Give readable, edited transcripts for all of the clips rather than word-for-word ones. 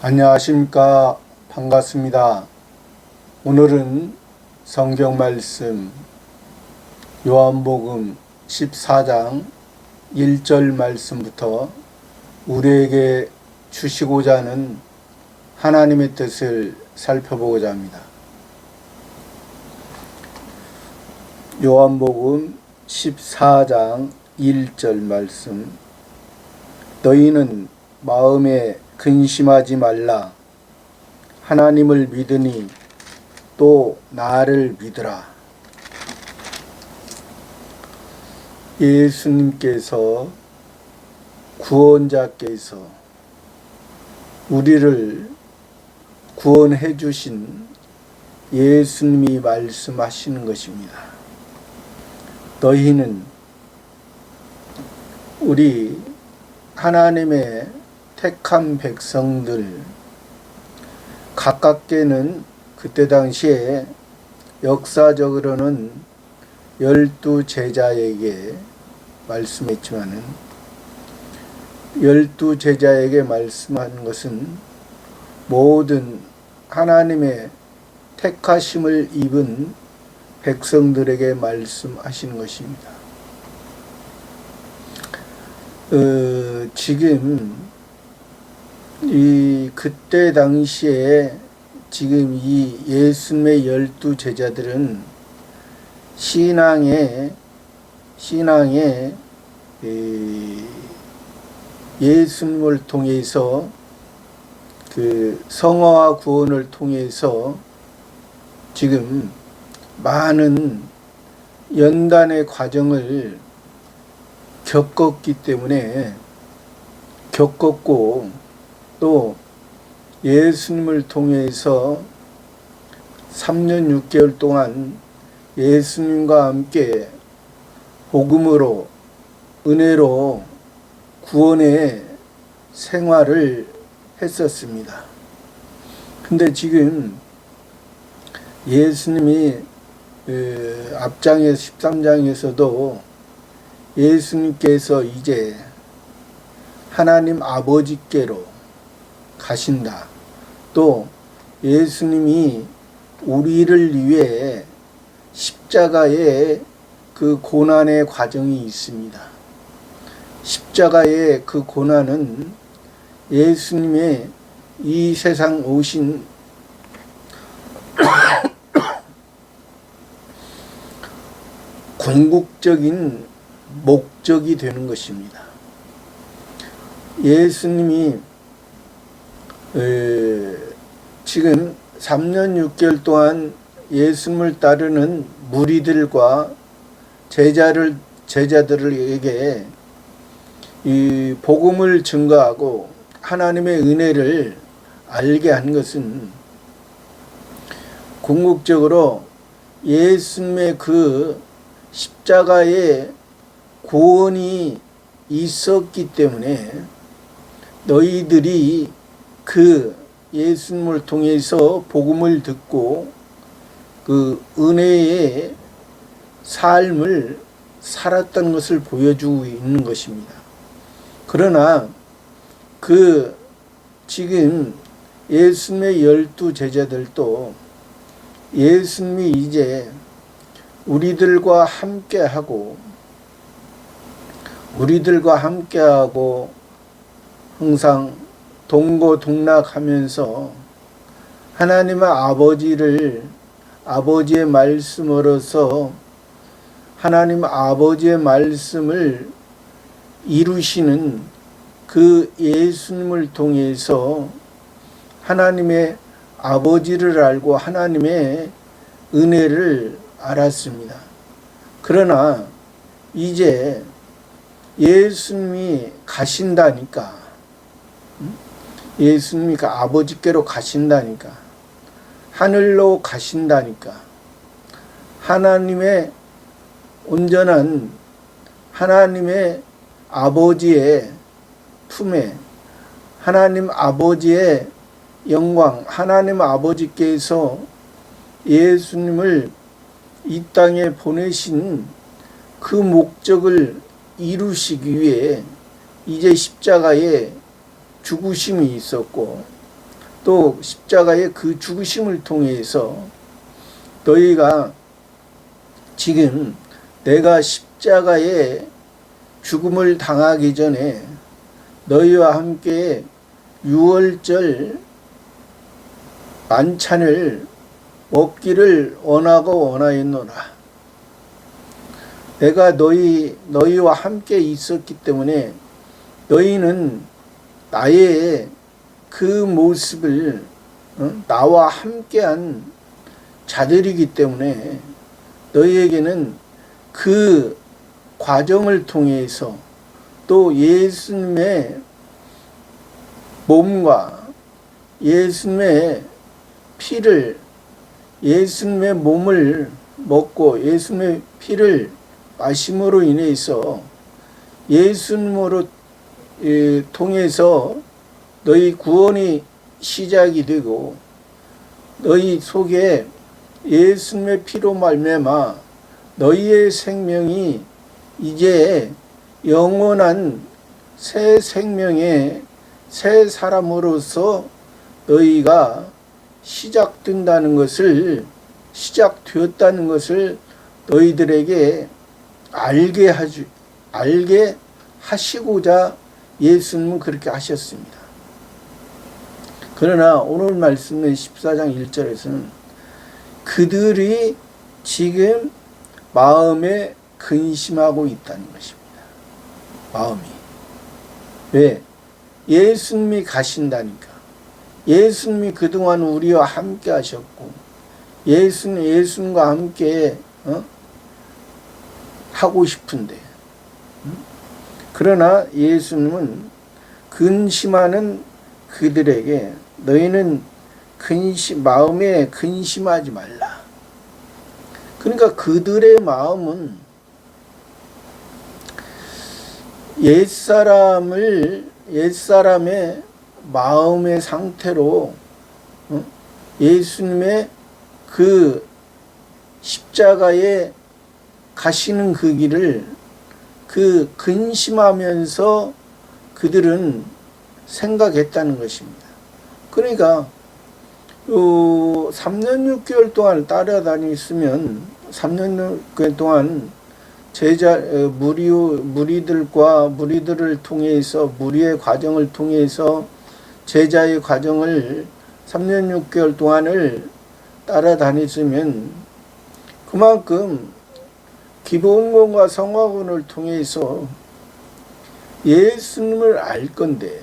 안녕하십니까. 반갑습니다. 오늘은 성경 말씀 요한복음 14장 1절 말씀부터 우리에게 주시고자 하는 하나님의 뜻을 살펴보고자 합니다. 요한복음 14장 1절 말씀. 너희는 마음에 근심하지 말라. 하나님을 믿으니 또 나를 믿으라. 예수님께서, 구원자께서 우리를 구원해 주신 예수님이 말씀하시는 것입니다. 너희는, 우리 하나님의 택한 백성들, 가깝게는 그때 당시에 역사적으로는 12 제자에게 말씀했지만은 12 제자에게 말씀한 것은 모든 하나님의 택하심을 입은 백성들에게 말씀하시는 것입니다. 지금 그때 당시에 지금 이 예수님의 12 제자들은 신앙에 예수님을 통해서 그 성화와 구원을 통해서 지금 많은 연단의 과정을 겪었고 또 예수님을 통해서 3년 6개월 동안 예수님과 함께 복음으로, 은혜로 구원의 생활을 했었습니다. 근데 지금 예수님이 앞장에 13장에서도 예수님께서 이제 하나님 아버지께로 가신다. 또 예수님이 우리를 위해 십자가의 그 고난의 과정이 있습니다. 십자가의 그 고난은 예수님의 이 세상 오신 궁극적인 목적이 되는 것입니다. 예수님이 지금 3년 6개월 동안 예수님을 따르는 무리들과 제자들에게 이 복음을 증거하고 하나님의 은혜를 알게 한 것은 궁극적으로 예수님의 그 십자가의 구원이 있었기 때문에 너희들이 그 예수님을 통해서 복음을 듣고 그 은혜의 삶을 살았던 것을 보여주고 있는 것입니다. 그러나 그 지금 예수님의 12 제자들도 예수님이 이제 우리들과 함께하고 항상 동고동락하면서 하나님의 아버지의 말씀으로서 하나님 아버지의 말씀을 이루시는 그 예수님을 통해서 하나님의 아버지를 알고 하나님의 은혜를 알았습니다. 그러나 이제 예수님이 가신다니까, 예수님이 아버지께로 가신다니까, 하늘로 가신다니까, 하나님의 온전한 하나님의 아버지의 품에, 하나님 아버지의 영광, 하나님 아버지께서 예수님을 이 땅에 보내신 그 목적을 이루시기 위해 이제 십자가에 죽으심이 있었고 또 십자가의 그 죽으심을 통해서 너희가 지금 내가 십자가의 죽음을 당하기 전에 너희와 함께 유월절 만찬을 먹기를 원하고 원하였노라. 내가 너희와 함께 있었기 때문에 너희는 나의 그 모습을 나와 함께한 자들이기 때문에 너희에게는 그 과정을 통해서 또 예수님의 몸과 예수님의 피를, 예수님의 몸을 먹고 예수님의 피를 마심으로 인해서 예수님으로 통해서 너희 구원이 시작이 되고 너희 속에 예수님의 피로 말미암아 너희의 생명이 이제 영원한 새 생명의 새 사람으로서 너희가 시작되었다는 것을 너희들에게 알게 하시고자 예수님은 그렇게 하셨습니다. 그러나 오늘 말씀의 14장 1절에서는 그들이 지금 마음에 근심하고 있다는 것입니다. 마음이. 왜? 예수님이 가신다니까. 예수님이 그동안 우리와 함께 하셨고 예수님과 함께 하고 싶은데 그러나 예수님은 근심하는 그들에게 너희는 마음에 근심하지 말라. 그러니까 그들의 마음은 옛사람의 마음의 상태로 예수님의 그 십자가에 가시는 그 길을 근심하면서 그들은 생각했다는 것입니다. 그러니까 3년 6개월 동안 따라다녔으면 3년 6개월 동안 무리들을 통해서 무리의 과정을 통해서 제자의 과정을 3년 6개월 동안을 따라다녔으면 그만큼 기본권과 성화권을 통해서 예수님을 알 건데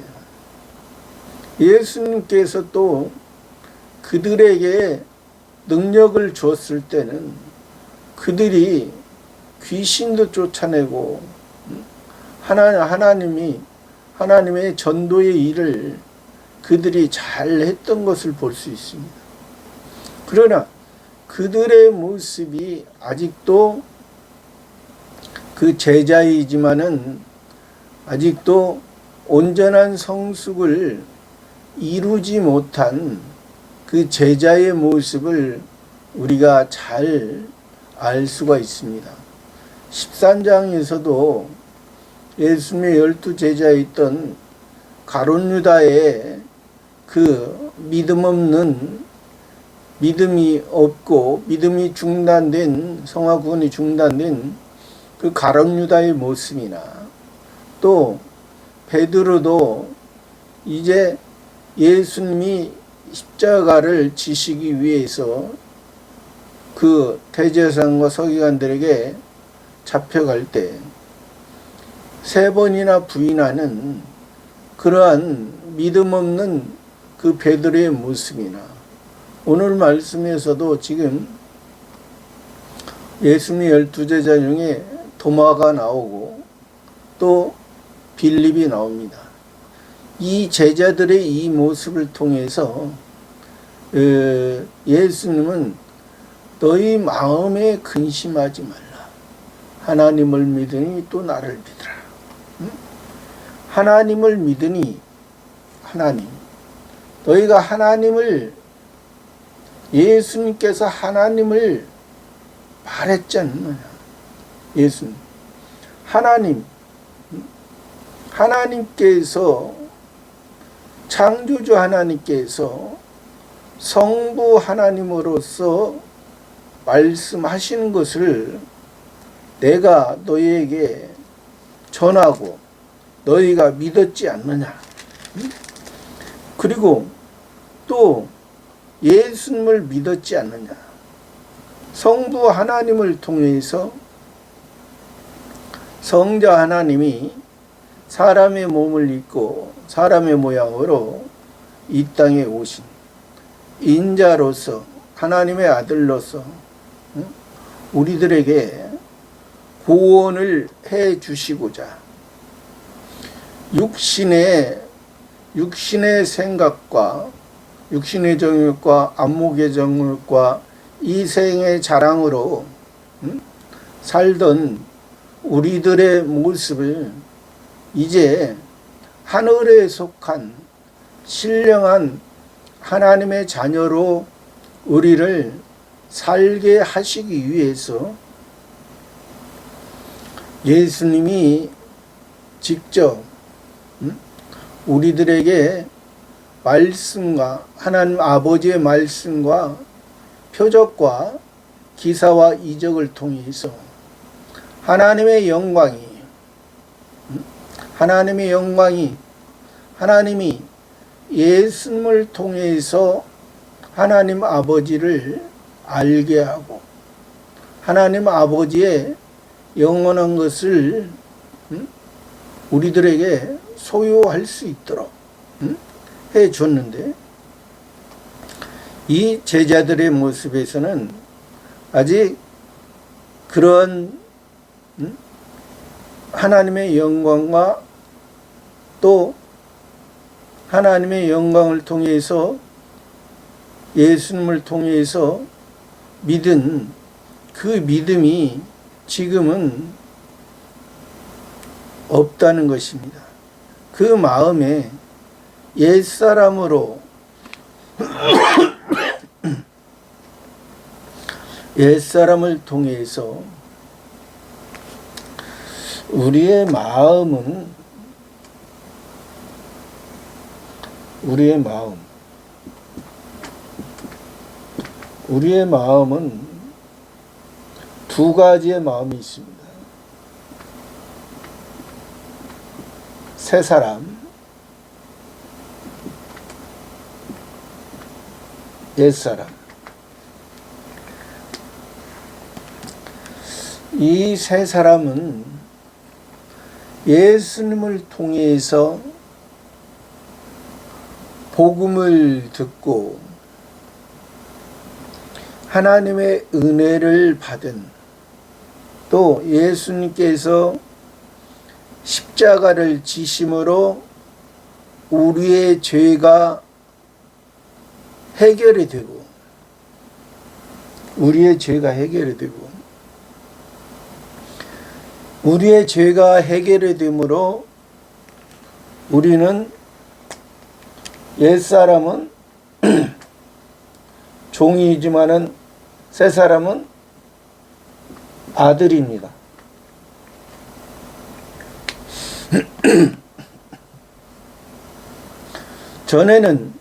예수님께서 또 그들에게 능력을 주었을 때는 그들이 귀신도 쫓아내고 하나님의 전도의 일을 그들이 잘 했던 것을 볼 수 있습니다. 그러나 그들의 모습이 아직도 그 제자이지만은 아직도 온전한 성숙을 이루지 못한 그 제자의 모습을 우리가 잘 알 수가 있습니다. 13장에서도 예수님의 12제자에 있던 가룟 유다의 그 믿음이 없고 믿음이 중단된 성화구원이 중단된 그 가룟 유다의 모습이나 또 베드로도 이제 예수님이 십자가를 지시기 위해서 그 대제사장과 서기관들에게 잡혀갈 때 3번이나 부인하는 그러한 믿음 없는 그 베드로의 모습이나 오늘 말씀에서도 지금 예수님의 12제자 중에 도마가 나오고 또 빌립이 나옵니다. 이 제자들의 이 모습을 통해서 예수님은 너희 마음에 근심하지 말라. 하나님을 믿으니 또 나를 믿으라. 하나님을 믿으니 너희가 예수님께서 하나님을 말했잖아요. 예수님. 하나님께서 창조주 하나님께서 성부 하나님으로서 말씀하시는 것을 내가 너희에게 전하고 너희가 믿었지 않느냐. 그리고 또 예수님을 믿었지 않느냐. 성부 하나님을 통해서 성자 하나님이 사람의 몸을 입고 사람의 모양으로 이 땅에 오신 인자로서 하나님의 아들로서 우리들에게 구원을 해 주시고자 육신의 생각과 육신의 정욕과 안목의 정욕과 이생의 자랑으로 살던 우리들의 모습을 이제 하늘에 속한 신령한 하나님의 자녀로 우리를 살게 하시기 위해서 예수님이 직접 우리들에게 말씀과 하나님 아버지의 말씀과 표적과 기사와 이적을 통해서 하나님의 영광이 하나님이 예수님을 통해서 하나님 아버지를 알게 하고 하나님 아버지의 영원한 것을 우리들에게 소유할 수 있도록 해 줬는데, 이 제자들의 모습에서는 아직 그런 하나님의 영광과 또 하나님의 영광을 통해서 예수님을 통해서 믿은 그 믿음이 지금은 없다는 것입니다. 그 마음에 옛사람으로 옛사람을 통해서 우리의 마음은 두 가지의 마음이 있습니다. 새 사람, 옛사람. 이 새 사람은 예수님을 통해서 복음을 듣고 하나님의 은혜를 받은, 또 예수님께서 십자가를 지심으로 우리의 죄가 해결이 되고 우리의 죄가 해결이 되므로 우리는 옛사람은 종이지만은 새사람은 아들입니다. 전에는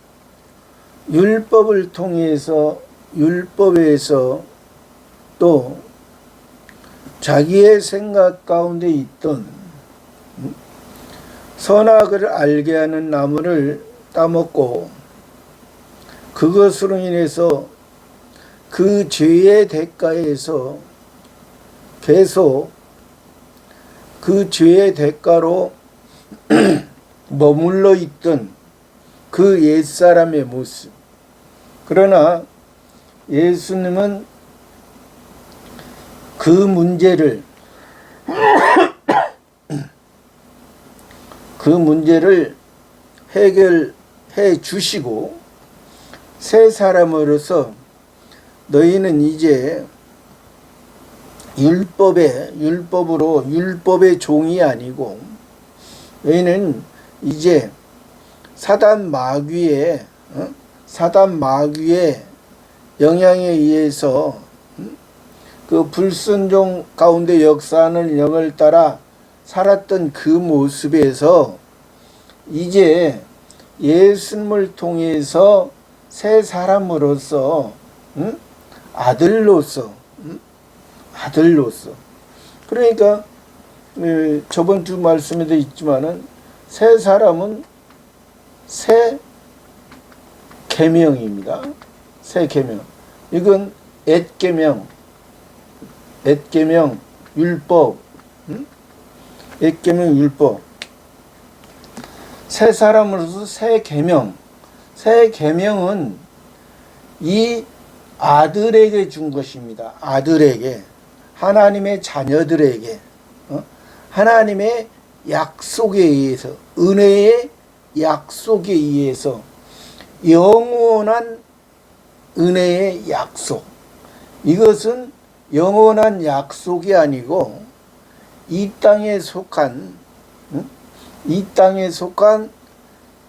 율법을 통해서 율법에서 또 자기의 생각 가운데 있던 선악을 알게 하는 나무를 따먹고 그것으로 인해서 그 죄의 대가에서 계속 그 죄의 대가로 머물러 있던 그 옛사람의 모습. 그러나 예수님은 그 문제를 해결해 주시고 새 사람으로서 너희는 이제 율법의 종이 아니고 너희는 이제 사단 마귀의 영향에 의해서 그 불순종 가운데 역사하는 영을 따라 살았던 그 모습에서 이제 예수님을 통해서 새 사람으로서, 아들로서, 아들로서. 그러니까 저번 주 말씀에도 있지만은 새 사람은 새 계명입니다. 새 계명. 이건 앳계명, 율법, 앳계명 율법. 새 사람으로서 새 계명. 새 계명은 이 아들에게 준 것입니다. 아들에게, 하나님의 자녀들에게, 하나님의 약속에 의해서, 은혜의 약속에 의해서, 영원한 은혜의 약속. 이것은 영원한 약속이 아니고 이 땅에 속한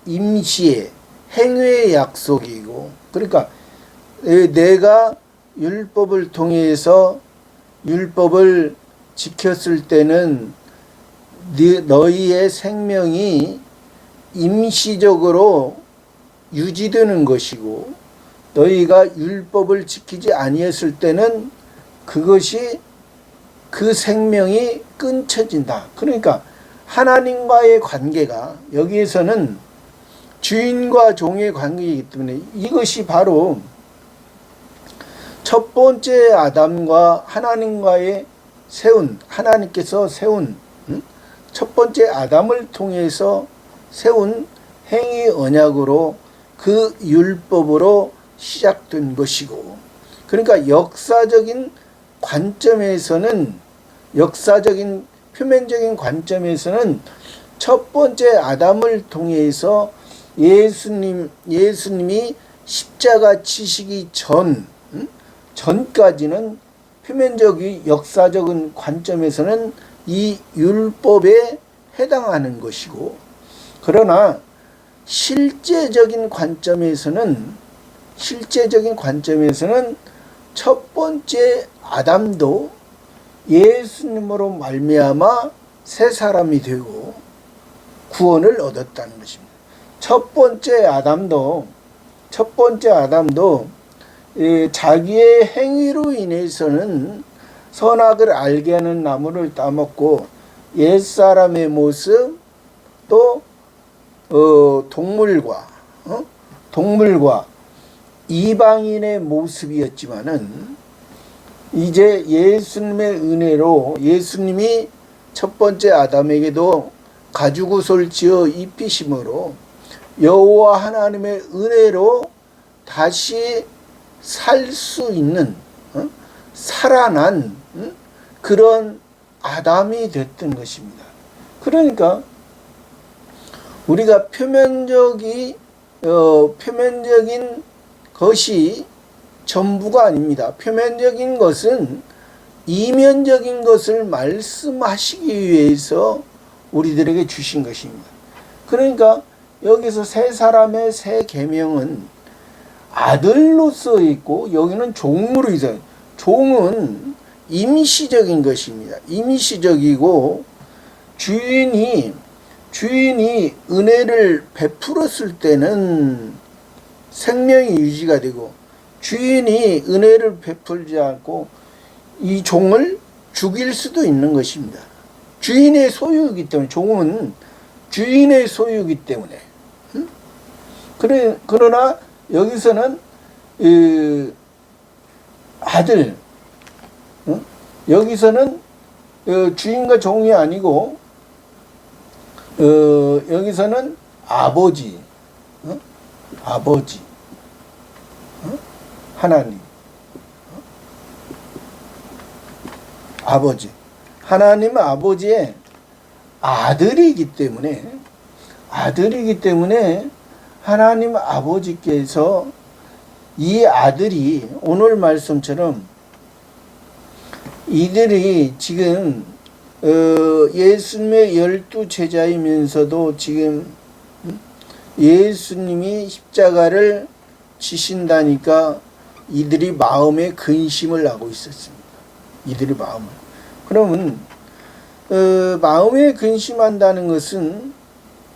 임시의 행위의 약속이고, 그러니까 내가 율법을 통해서 율법을 지켰을 때는 너희의 생명이 임시적으로 유지되는 것이고, 너희가 율법을 지키지 아니했을 때는 그것이 그 생명이 끊쳐진다. 그러니까 하나님과의 관계가, 여기에서는 주인과 종의 관계이기 때문에 이것이 바로 첫 번째 아담과 하나님과의 하나님께서 세운 첫 번째 아담을 통해서 세운 행위 언약으로, 그 율법으로 시작된 것이고, 그러니까 역사적인 관점에서는, 표면적인 관점에서는 첫 번째 아담을 통해서 예수님이 십자가 치시기 전까지는 표면적인 역사적인 관점에서는 이 율법에 해당하는 것이고, 그러나 실제적인 관점에서는 첫 번째 아담도 예수님으로 말미암아 새 사람이 되고 구원을 얻었다는 것입니다. 첫 번째 아담도 자기의 행위로 인해서는 선악을 알게 하는 나무를 따먹고 옛사람의 모습, 또 동물과 이방인의 모습이었지만은, 이제 예수님의 은혜로 예수님이 첫 번째 아담에게도 가죽옷을 지어 입히심으로 여호와 하나님의 은혜로 다시 살 수 있는, 살아난 그런 아담이 됐던 것입니다. 그러니까 우리가 표면적인 것이 전부가 아닙니다. 표면적인 것은 이면적인 것을 말씀하시기 위해서 우리들에게 주신 것입니다. 그러니까 여기서 새 사람의 새 계명은 아들로서 있고, 여기는 종으로 있어요. 종은 임시적인 것입니다. 임시적이고, 주인이 은혜를 베풀었을 때는 생명이 유지가 되고, 주인이 은혜를 베풀지 않고 이 종을 죽일 수도 있는 것입니다. 주인의 소유이기 때문에, 종은 주인의 소유이기 때문에. 그러나 여기서는 아들, 여기서는 주인과 종이 아니고, 여기서는 아버지, 하나님, 아버지, 하나님 아버지의 아들이기 때문에 하나님 아버지께서 이 아들이, 오늘 말씀처럼 이들이 지금 예수님의 12 제자이면서도 지금 예수님이 십자가를 지신다니까 이들이 마음에 근심을 하고 있었습니다. 이들이 마음을. 그러면 마음에 근심한다는 것은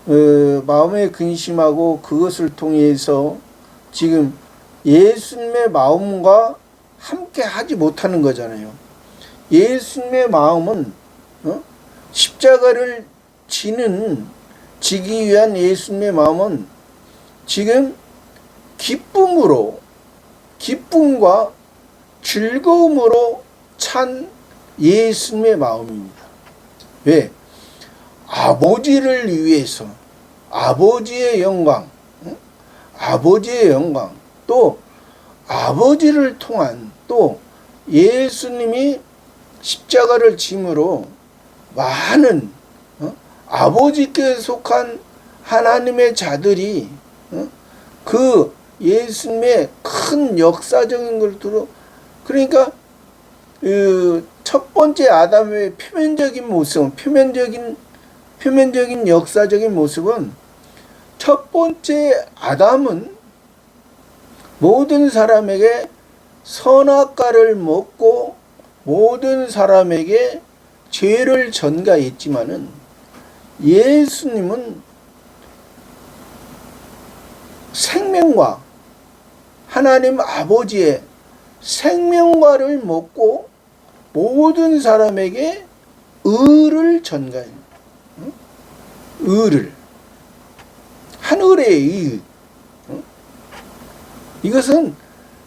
마음에 근심하고 그것을 통해서 지금 예수님의 마음과 함께 하지 못하는 거잖아요. 예수님의 마음은 십자가를 지기 위한 예수님의 마음은 지금 기쁨과 즐거움으로 찬 예수님의 마음입니다. 왜? 아버지를 위해서 아버지의 영광, 또 아버지를 통한 또 예수님이 십자가를 짐으로 많은 아버지께 속한 하나님의 자들이 그 예수님의 큰 역사적인 걸 들어, 그러니까 첫 번째 아담의 표면적인 모습, 표면적인 역사적인 모습은, 첫 번째 아담은 모든 사람에게 선악과를 먹고 모든 사람에게 죄를 전가했지만은, 예수님은 생명과 하나님 아버지의 생명과를 먹고 모든 사람에게 의를 전가해요. 의를, 하늘의 의. 이것은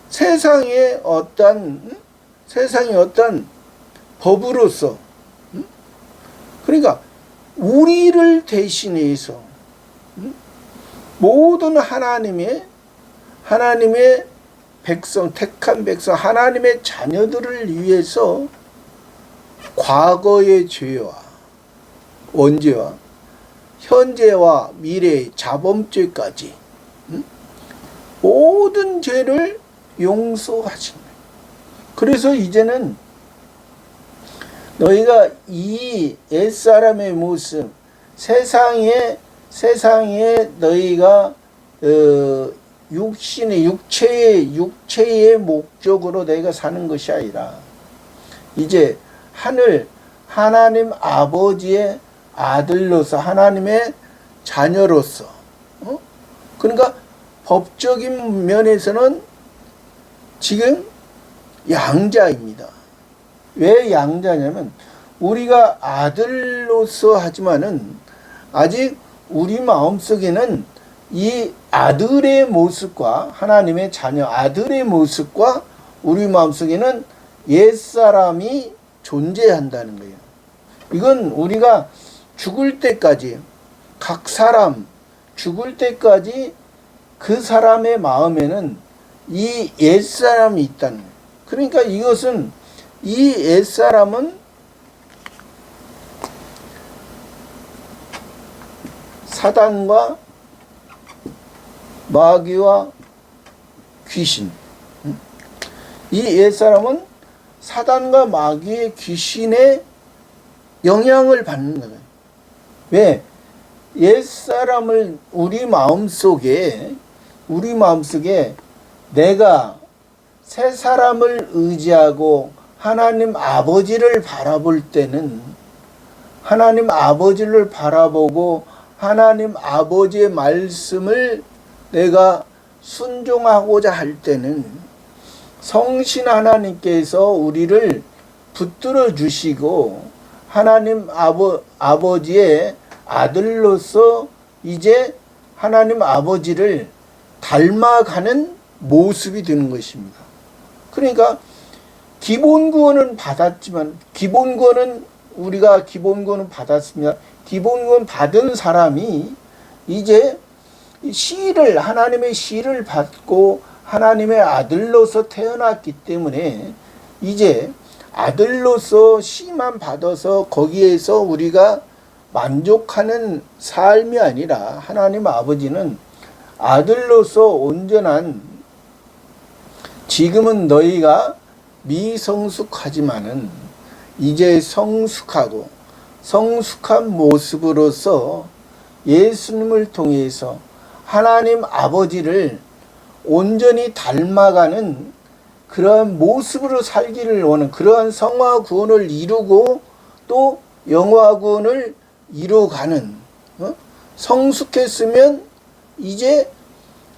세상의 어떤 법으로서, 그러니까 우리를 대신해서 모든 하나님의 백성, 택한 백성, 하나님의 자녀들을 위해서 과거의 죄와 원죄와 현재와 미래의 자범죄까지 모든 죄를 용서하신 거예요. 그래서 이제는 너희가 이 옛사람의 모습, 세상에 너희가 육체의 목적으로 너희가 사는 것이 아니라 이제 하나님 아버지의 아들로서, 하나님의 자녀로서, 그러니까 법적인 면에서는 지금 양자입니다. 왜 양자냐면, 우리가 아들로서 하지만은 아직 우리 마음속에는 이 아들의 모습과, 하나님의 자녀 아들의 모습과 우리 마음속에는 옛사람이 존재한다는 거예요. 이건 우리가 죽을 때까지, 각 사람 죽을 때까지 그 사람의 마음에는 이 옛사람이 있다는 거예요. 그러니까 이것은, 이 옛사람은 사단과 마귀와 귀신, 이 옛사람은 사단과 마귀의 귀신의 영향을 받는 거예요. 왜? 옛사람을 우리 마음속에 내가 새 사람을 의지하고 하나님 아버지를 바라볼 때는, 하나님 아버지를 바라보고 하나님 아버지의 말씀을 내가 순종하고자 할 때는 성신 하나님께서 우리를 붙들어 주시고 하나님 아버지의 아들로서 이제 하나님 아버지를 닮아가는 모습이 되는 것입니다. 그러니까 기본 구원은 받았지만, 우리가 기본 구원은 받았습니다. 기본 구원 받은 사람이 이제 하나님의 시를 받고 하나님의 아들로서 태어났기 때문에, 이제 아들로서 시만 받아서 거기에서 우리가 만족하는 삶이 아니라, 하나님 아버지는 아들로서 온전한, 지금은 너희가 미성숙하지만은 이제 성숙한 모습으로서 예수님을 통해서 하나님 아버지를 온전히 닮아가는 그러한 모습으로 살기를 원하는, 그러한 성화 구원을 이루고 또 영화 구원을 이루어가는, 성숙했으면 이제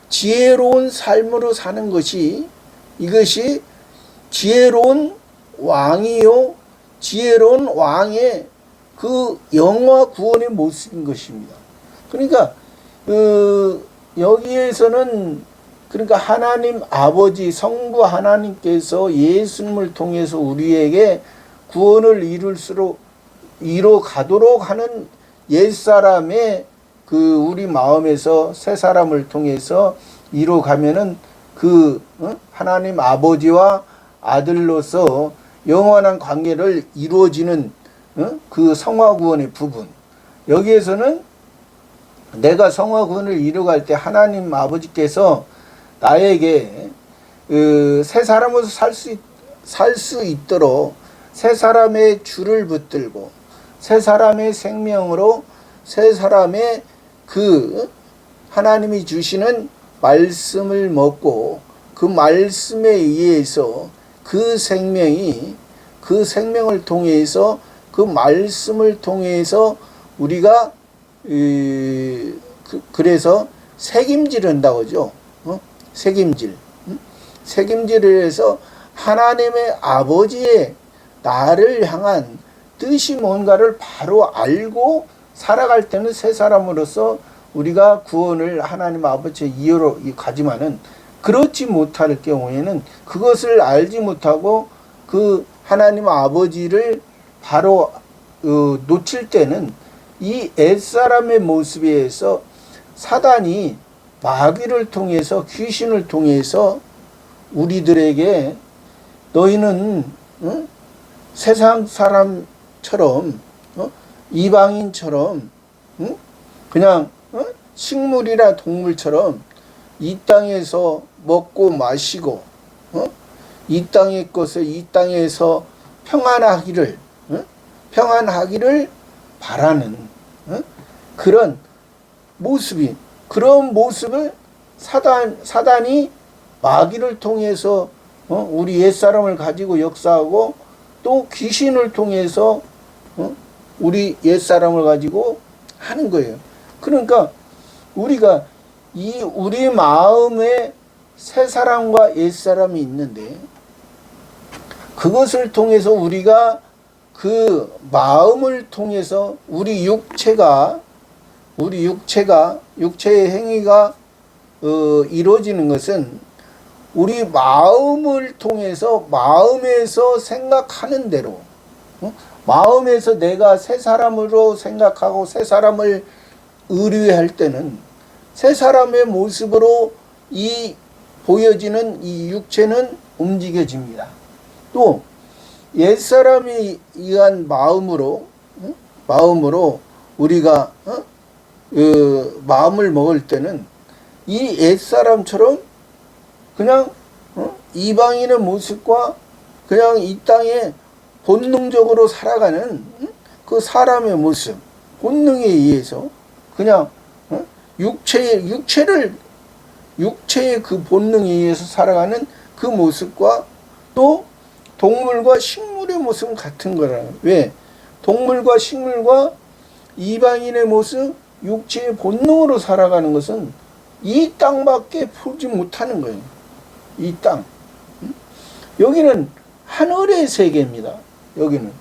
지혜로운 삶으로 사는 것이, 이것이 지혜로운 왕이요 지혜로운 왕의 그 영화 구원의 모습인 것입니다. 그러니까 여기에서는 그러니까 하나님 아버지 성부 하나님께서 예수님을 통해서 우리에게 구원을 이뤄 가도록 하는 옛사람의 그 우리 마음에서 새 사람을 통해서 이뤄 가면은 그 하나님 아버지와 아들로서 영원한 관계를 이루어지는 그 성화 구원의 부분. 여기에서는 내가 성화 구원을 이루어갈 때 하나님 아버지께서 나에게 새 사람으로 살 수 있도록 새 사람의 줄을 붙들고 새 사람의 생명으로 새 사람의 그 하나님이 주시는 말씀을 먹고 그 말씀에 의해서 그 생명을 통해서 그 말씀을 통해서 우리가 그래서 책임질 한다고 하죠. 책임질을 해서 하나님의 아버지의 나를 향한 뜻이 뭔가를 바로 알고 살아갈 때는 새 사람으로서 우리가 구원을 하나님 아버지의 이유로 가지만은, 그렇지 못할 경우에는 그것을 알지 못하고 그 하나님 아버지를 바로 놓칠 때는 이 옛사람의 모습에 의해서 사단이 마귀를 통해서 귀신을 통해서 우리들에게 너희는 세상 사람처럼 이방인처럼 그냥 식물이나 동물처럼 이 땅에서 먹고 마시고 이 땅의 것을 이 땅에서 평안하기를 바라는 그런 모습을 사단이 마귀를 통해서 우리 옛사람을 가지고 역사하고 또 귀신을 통해서 우리 옛사람을 가지고 하는 거예요. 그러니까 우리가 우리 마음에 새 사람과 옛사람이 있는데, 그것을 통해서 우리가 그 마음을 통해서 우리 육체의 행위가 이루어지는 것은 우리 마음을 통해서 마음에서 생각하는 대로, 마음에서 내가 새 사람으로 생각하고 새 사람을 의뢰할 때는 새 사람의 모습으로 보여지는 이 육체는 움직여집니다. 또 옛사람이 의한 마음으로 우리가 마음을 먹을 때는 이 옛사람처럼 그냥 이방인의 모습과 그냥 이 땅에 본능적으로 살아가는 그 사람의 모습, 본능에 의해서 그냥 육체의 그 본능에 의해서 살아가는 그 모습과 또 동물과 식물의 모습은 같은 거라. 왜? 동물과 식물과 이방인의 모습, 육체의 본능으로 살아가는 것은 이 땅밖에 보지 못하는 거예요. 이 땅. 여기는 하늘의 세계입니다. 여기는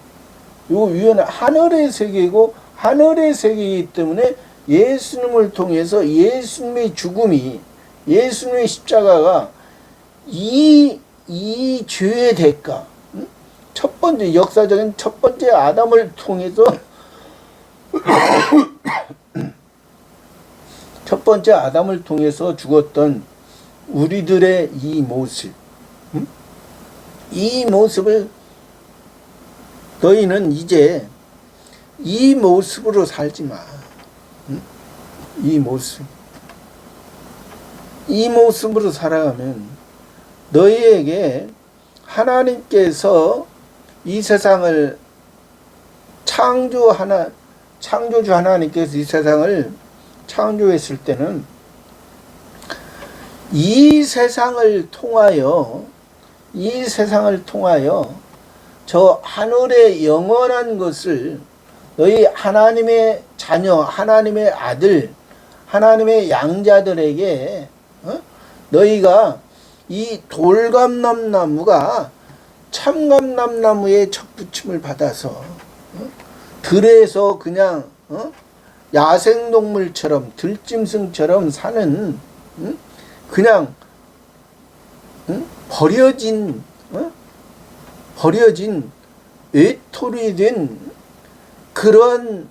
요 위에는 하늘의 세계이고, 하늘의 세계이기 때문에 예수님을 통해서 예수님의 죽음이, 예수님의 십자가가 이 죄의 대가, 첫 번째 역사적인 첫 번째 아담을 통해서 첫 번째 아담을 통해서 죽었던 우리들의 이 모습, 이 모습을 너희는 이제 이 모습으로 살지 마. 이 모습으로 살아가면 너희에게 하나님께서 이 세상을 창조주 하나님께서 이 세상을 창조했을 때는 이 세상을 통하여 저 하늘의 영원한 것을 너희 하나님의 자녀, 하나님의 아들, 하나님의 양자들에게 너희가 이 돌감람나무가 참감람나무의 척붙임을 받아서 들에서 그냥 야생동물처럼 들짐승처럼 사는 그냥 버려진 외톨이 된 그런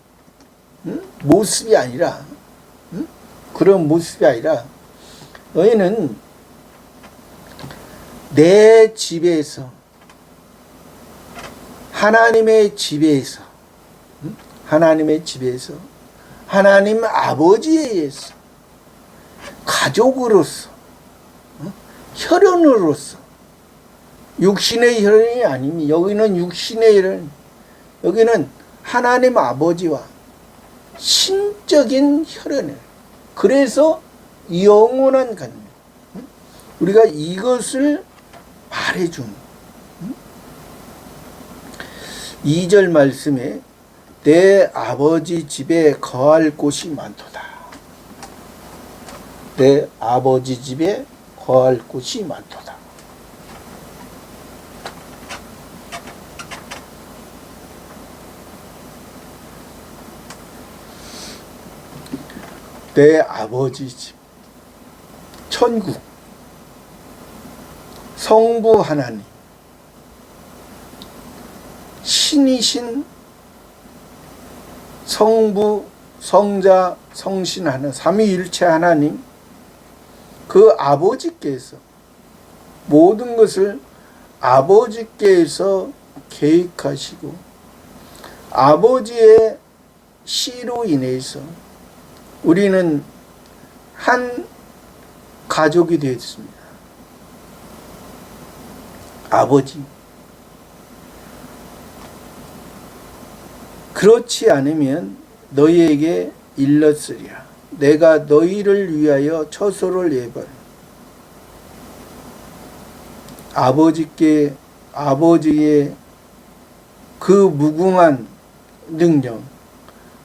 모습이 아니라 그런 모습이 아니라 너희는 내 집에서 하나님의 집에서 하나님 아버지에 의해서 가족으로서 혈연으로서 육신의 혈연이 아닙니다. 여기는 육신의 혈연, 여기는 하나님 아버지와 신적인 혈연이에요. 그래서 영원한 관계. 우리가 이것을 말해준 2절 말씀에 내 아버지 집에 거할 곳이 많도다. 내 아버지 집에 거할 곳이 많도다. 내 아버지 집, 천국, 성부 하나님, 신이신 성부, 성자, 성신 하나, 삼위일체 하나님, 그 아버지께서 모든 것을 아버지께서 계획하시고 아버지의 시로 인해서 우리는 한 가족이 되었습니다. 아버지. 그렇지 않으면 너희에게 일렀으리라. 내가 너희를 위하여 처소를 예벌. 아버지의 그 무궁한 능력,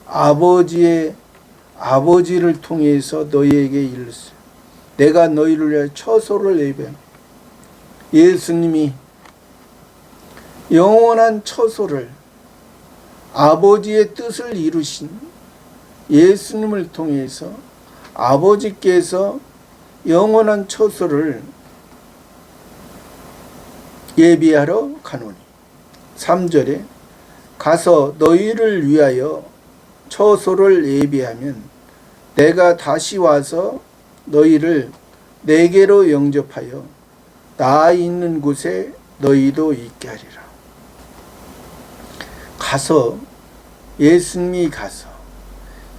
아버지를 통해서 너희에게 일렀어요. 내가 너희를 위하여 처소를 예벌. 예수님이 영원한 처소를 아버지의 뜻을 이루신 예수님을 통해서 아버지께서 영원한 처소를 예비하러 가노니. 3절에 가서 너희를 위하여 처소를 예비하면 내가 다시 와서 너희를 내게로 영접하여 나 있는 곳에 너희도 있게 하리라.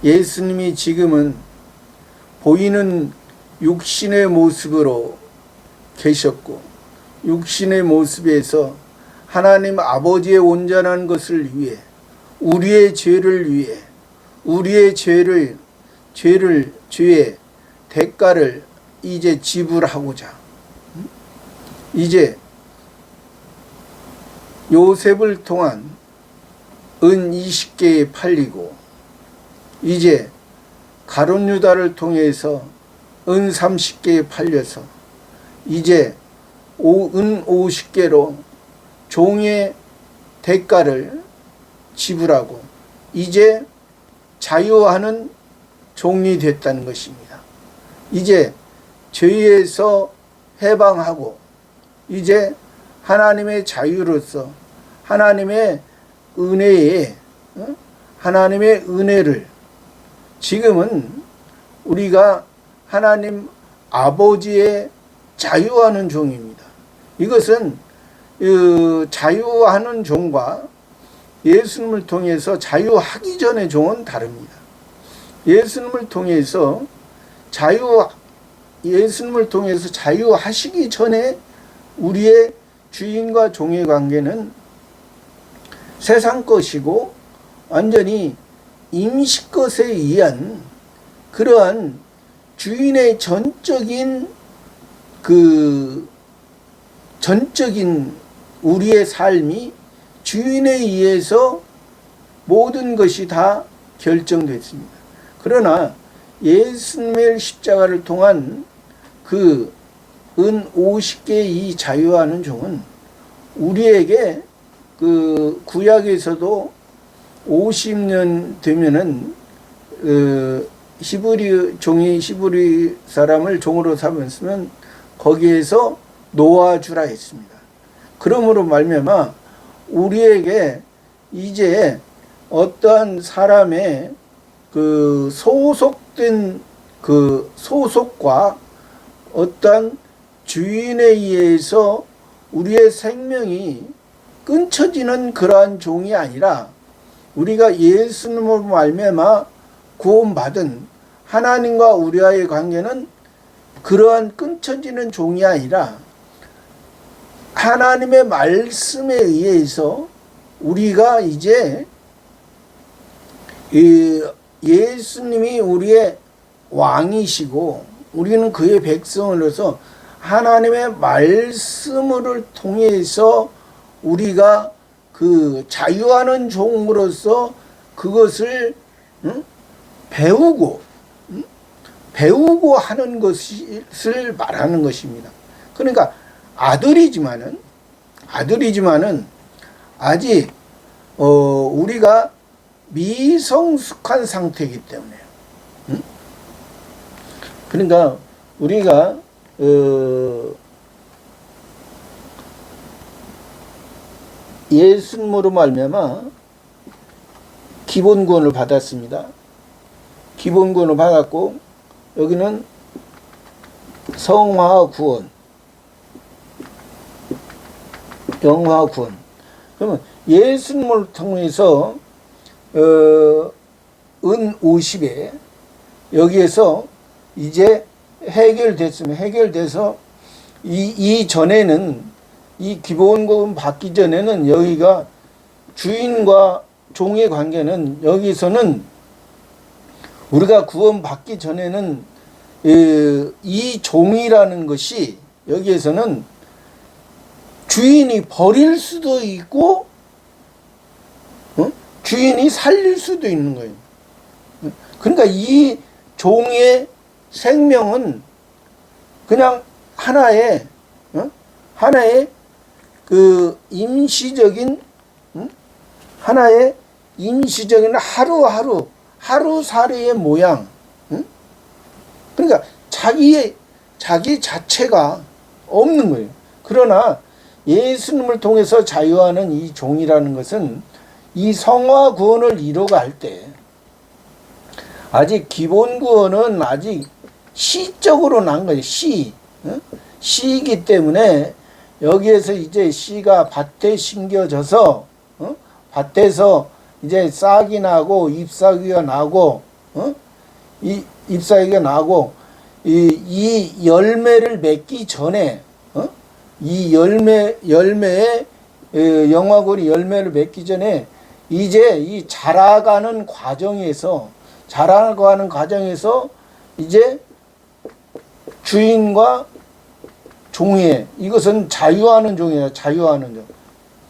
예수님이 지금은 보이는 육신의 모습으로 계셨고 육신의 모습에서 하나님 아버지의 온전한 것을 위해 우리의 죄를 위해 우리의 죄의 대가를 이제 지불하고자 이제 요셉을 통한 은 20개에 팔리고 이제 가룟 유다를 통해서 은 30개에 팔려서 이제 은 50개로 종의 대가를 지불하고 이제 자유하는 종이 됐다는 것입니다. 이제 죄에서 해방하고 이제 하나님의 자유로서 하나님의 은혜를 지금은 우리가 하나님 아버지의 자유하는 종입니다. 이것은 자유하는 종과 예수님을 통해서 자유하기 전의 종은 다릅니다. 예수님을 통해서 자유하시기 전에 우리의 주인과 종의 관계는 세상 것이고 완전히 임시 것에 의한 그러한 주인의 전적인 우리의 삶이 주인에 의해서 모든 것이 다 결정됐습니다. 그러나 예수님의 십자가를 통한 그 은 50개의 이 자유하는 종은 우리에게 그 구약에서도 50년 되면은 종이 히브리 사람을 종으로 삼았으면 거기에서 놓아주라 했습니다. 그러므로 말미암아 우리에게 이제 어떠한 사람의 그 소속된 그 소속과 어떠한 주인에 의해서 우리의 생명이 끊쳐지는 그러한 종이 아니라 우리가 예수님으로 말미암아 구원받은 하나님과 우리와의 관계는 그러한 끊쳐지는 종이 아니라 하나님의 말씀에 의해서 우리가 이제 예수님이 우리의 왕이시고 우리는 그의 백성으로서 하나님의 말씀을 통해서 우리가 그 자유하는 종으로서 그것을 배우고 하는 것을 말하는 것입니다. 그러니까 아들이지만은 아직 우리가 미성숙한 상태이기 때문에 그러니까 우리가 예수님으로 말미암아 기본구원을 받았습니다. 기본구원을 받았고 여기는 성화구원, 영화구원. 그러면 예수님을 통해서 은 50에 여기에서 이제 해결됐으면 해결돼서 이 전에는 이 기본구원 받기 전에는 여기가 주인과 종의 관계는 여기서는 우리가 구원 받기 전에는 이 종이라는 것이 여기에서는 주인이 버릴 수도 있고 주인이 살릴 수도 있는 거예요. 그러니까 이 종의 생명은 그냥 하나의 그 임시적인 하나의 임시적인 하루살이의 모양. 그러니까 자기 자체가 없는 거예요. 그러나 예수님을 통해서 자유하는 이 종이라는 것은 이 성화 구원을 이뤄갈 때 아직 기본 구원은 아직 시적으로 난 거예요. 시이기 때문에 여기에서 이제 씨가 밭에 심겨져서 밭에서 이제 싹이 나고 잎사귀가 나고 이 잎사귀가 나고 이 열매를 맺기 전에 이 열매의 영화고리 열매를 맺기 전에 이제 이 자라가는 과정에서 이제 주인과 종의 이것은 자유하는 종이에요. 자유하는 종,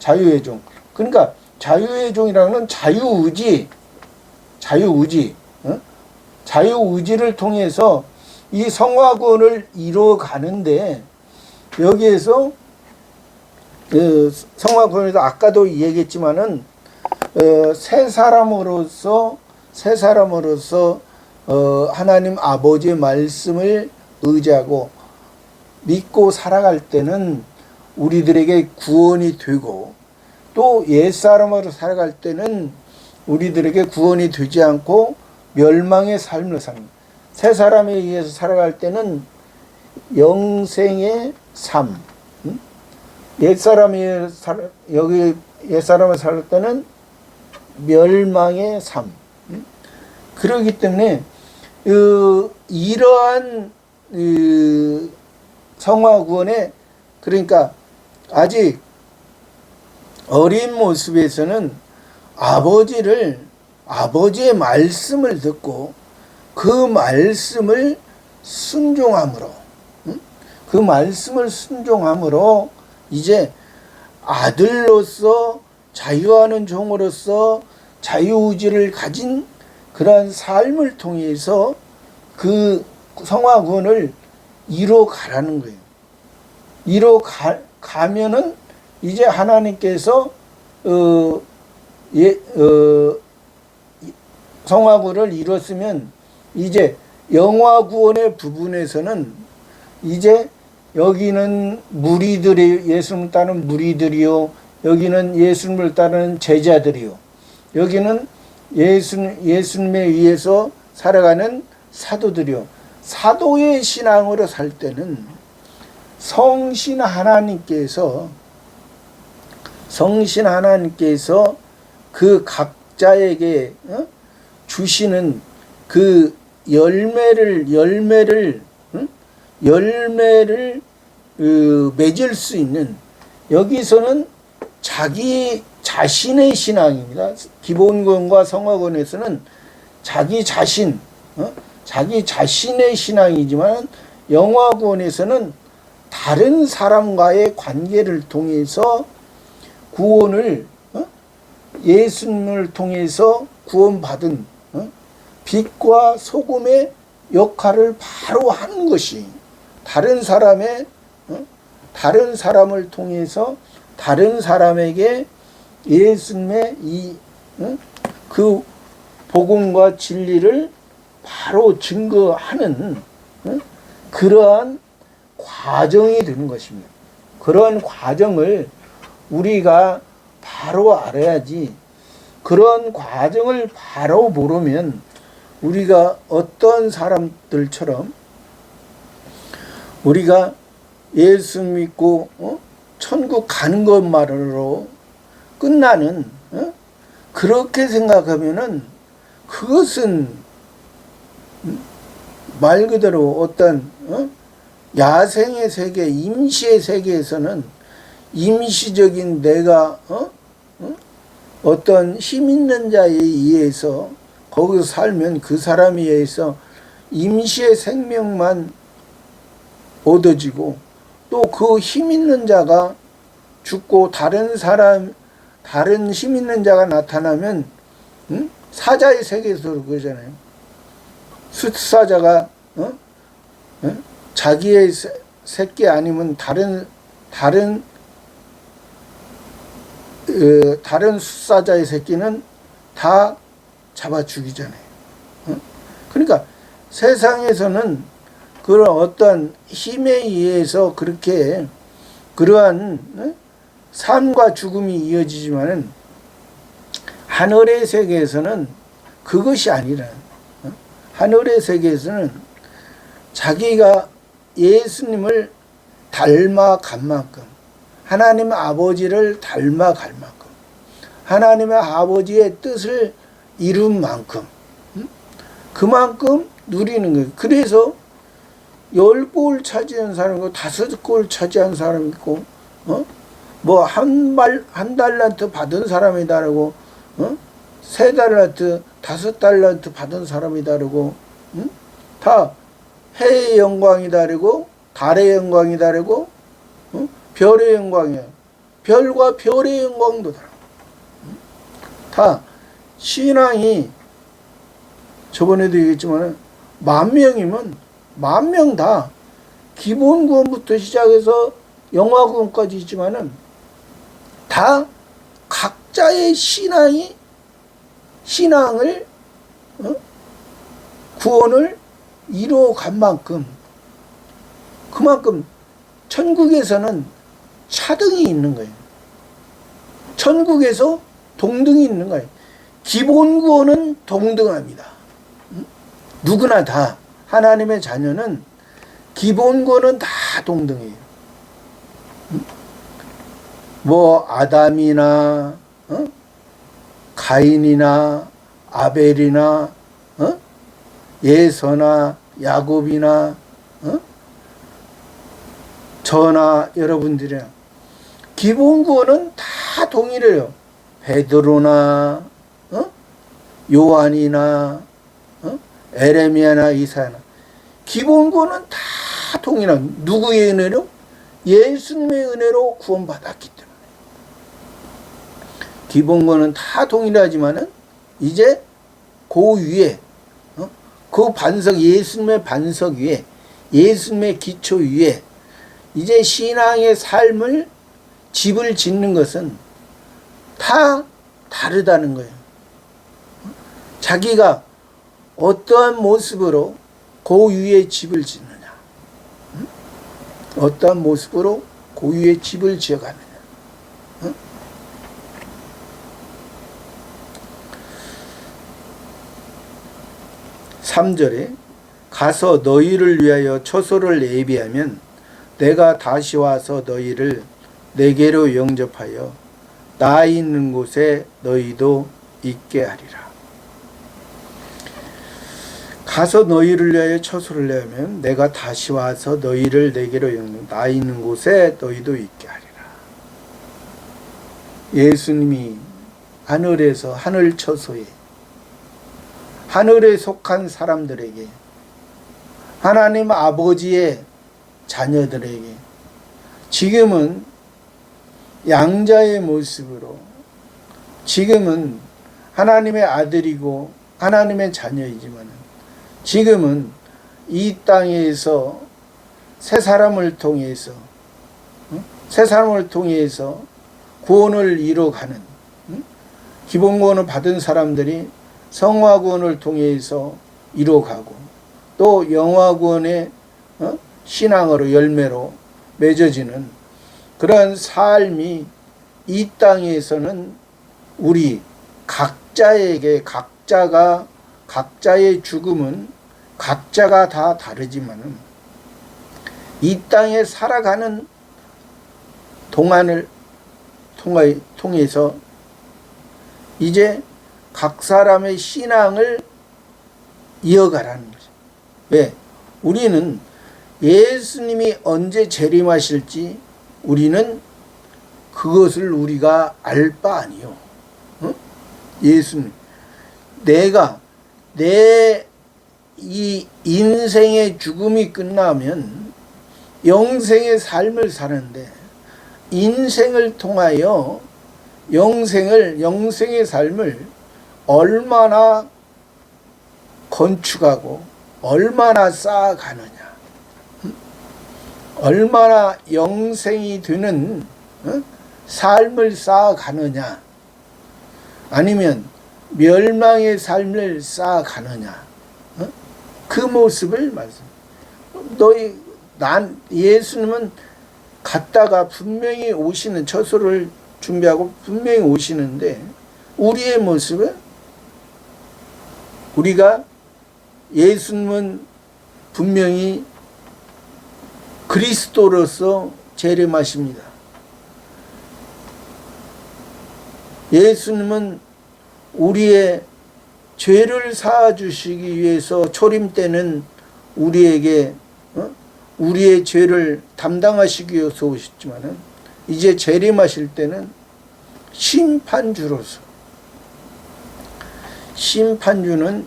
자유의 종. 그러니까 자유의 종이라는 건 자유의지를 통해서 이 성화구원을 이루어가는데 여기에서 성화구원에서 아까도 얘기했지만은 새 사람으로서 하나님 아버지의 말씀을 의지하고 믿고 살아갈 때는 우리들에게 구원이 되고 또 옛사람으로 살아갈 때는 우리들에게 구원이 되지 않고 멸망의 삶을 삽니다. 새 사람에 의해서 살아갈 때는 영생의 삶, 옛사람을 살 때는 멸망의 삶. 그렇기 때문에 이러한 성화구원에 그러니까 아직 어린 모습에서는 아버지의 말씀을 듣고 그 말씀을 순종함으로 이제 아들로서 자유하는 종으로서 자유의지를 가진 그러한 삶을 통해서 그 성화구원을 이뤄가라는 거예요. 이뤄가면은 이제 하나님께서 성화구원을 이뤘으면 이제 영화구원의 부분에서는 이제 여기는 무리들이 예수님을 따르는 무리들이요, 여기는 예수님을 따르는 제자들이요, 여기는 예수님에 의해서 살아가는 사도들이요. 사도의 신앙으로 살 때는 성신 하나님께서 그 각자에게 주시는 그 열매를 맺을 수 있는, 여기서는 자기 자신의 신앙입니다. 기본구원과 성화구원에서는 자기 자신의 신앙이지만 영화구원에서는 다른 사람과의 관계를 통해서 구원을 예수님을 통해서 구원받은 빛과 소금의 역할을 바로 하는 것이, 다른 사람을 통해서 다른 사람에게 예수님의 그 복음과 진리를 바로 증거하는 그러한 과정이 되는 것입니다. 그러한 과정을 우리가 바로 알아야지, 그런 과정을 바로 모르면 우리가 어떤 사람들처럼 우리가 예수 믿고 천국 가는 것만으로 끝나는, 그렇게 생각하면은 그것은 말 그대로 어떤 야생의 세계, 임시의 세계에서는 임시적인 내가 어떤 힘 있는 자에 의해서 거기서 살면 그 사람에 의해서 임시의 생명만 얻어지고, 또 그 힘 있는 자가 죽고 다른 힘 있는 자가 나타나면 사자의 세계에서 그러잖아요. 숫사자가 자기의 새끼 아니면 다른 숫사자의 새끼는 다 잡아 죽이잖아요. 그러니까 세상에서는 그런 어떤 힘에 의해서 그렇게 그러한 삶과 죽음이 이어지지만은 하늘의 세계에서는 그것이 아니라, 하늘의 세계에서는 자기가 예수님을 닮아갈 만큼, 하나님 아버지를 닮아갈 만큼, 하나님의 아버지의 뜻을 이룬 만큼, 그만큼 누리는 거예요. 그래서 10골 차지한 사람 있고 5골 차지한 사람 있고, 한 달란트 받은 사람이 다르고, 3달란트 5달란트 받은 사람이 다르고, 다 해의 영광이 다르고 달의 영광이 다르고 별의 영광이야. 별과 별의 영광도 다르고, 다 신앙이 저번에도 얘기했지만 10,000명이면 10,000명 다 기본 구원부터 시작해서 영화구원까지 있지만은 다 각자의 신앙을 구원을 이루어간 만큼, 그만큼 천국에서는 차등이 있는 거예요. 천국에서 동등이 있는 거예요. 기본 구원은 동등합니다. 누구나 다 하나님의 자녀는 기본 구원은 다 동등해요. 뭐 아담이나 가인이나 아벨이나 예서나 야곱이나 저나 여러분들이나 기본 구원은 다 동일해요. 베드로나 요한이나 에레미야나 이사야나 기본 구원은 다 동일한, 누구의 은혜로? 예수님의 은혜로 구원받았기 때문에 기본 구원은 다 동일하지만은 이제 그 위에 그 반석, 예수님의 반석 위에, 예수님의 기초 위에 이제 신앙의 삶을, 집을 짓는 것은 다 다르다는 거예요. 자기가 어떠한 모습으로 그 위에 집을 짓느냐, 어떠한 모습으로 그 위에 집을 지어가느냐. 3절에 가서 너희를 위하여 처소를 예비하면 내가 다시 와서 너희를 내게로 영접하여 나 있는 곳에 너희도 있게 하리라. 가서 너희를 위하여 처소를 내면 내가 다시 와서 너희를 내게로 영접, 나 있는 곳에 너희도 있게 하리라. 예수님이 하늘에서, 하늘 처소에, 하늘에 속한 사람들에게, 하나님 아버지의 자녀들에게 지금은 양자의 모습으로, 지금은 하나님의 아들이고 하나님의 자녀이지만 지금은 이 땅에서 새 사람을 통해서 구원을 이뤄가는, 기본 구원을 받은 사람들이 성화 구원을 통해서 이뤄가고 또 영화 구원의 신앙으로, 열매로 맺어지는 그러한 삶이 이 땅에서는 우리 각자에게, 각자의 죽음은 각자가 다 다르지만은 이 땅에 살아가는 동안을 통해서 이제 각 사람의 신앙을 이어가라는 거죠. 왜? 우리는 예수님이 언제 재림하실지 우리는 그것을 우리가 알 바 아니요. 예수님, 내가 내 이 인생의 죽음이 끝나면 영생의 삶을 사는데, 인생을 통하여 영생의 삶을 얼마나 건축하고 얼마나 쌓아가느냐, 얼마나 영생이 되는 삶을 쌓아가느냐, 아니면 멸망의 삶을 쌓아가느냐, 그 모습을 말씀. 예수님은 갔다가 분명히 오시는, 처소를 준비하고 분명히 오시는데, 우리의 모습은, 우리가 예수님은 분명히 그리스도로서 재림하십니다. 예수님은 우리의 죄를 사하주시기 위해서 초림 때는 우리에게 우리의 죄를 담당하시기 위해서 오셨지만은 이제 재림하실 때는 심판주로서, 심판주는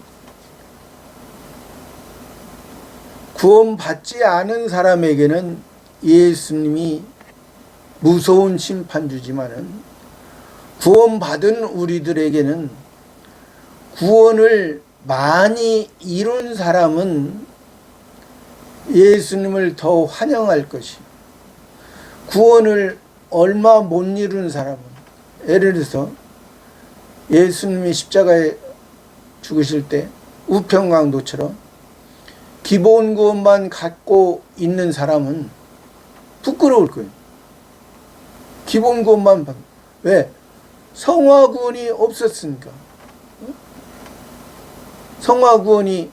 구원받지 않은 사람에게는 예수님이 무서운 심판주지만은 구원받은 우리들에게는, 구원을 많이 이룬 사람은 예수님을 더 환영할 것이, 구원을 얼마 못 이룬 사람은, 예를 들어서 예수님이 십자가에 죽으실 때 우평강도처럼 기본 구원만 갖고 있는 사람은 부끄러울 거예요. 기본 구원만 받. 왜? 성화 구원이 없었으니까. 성화 구원이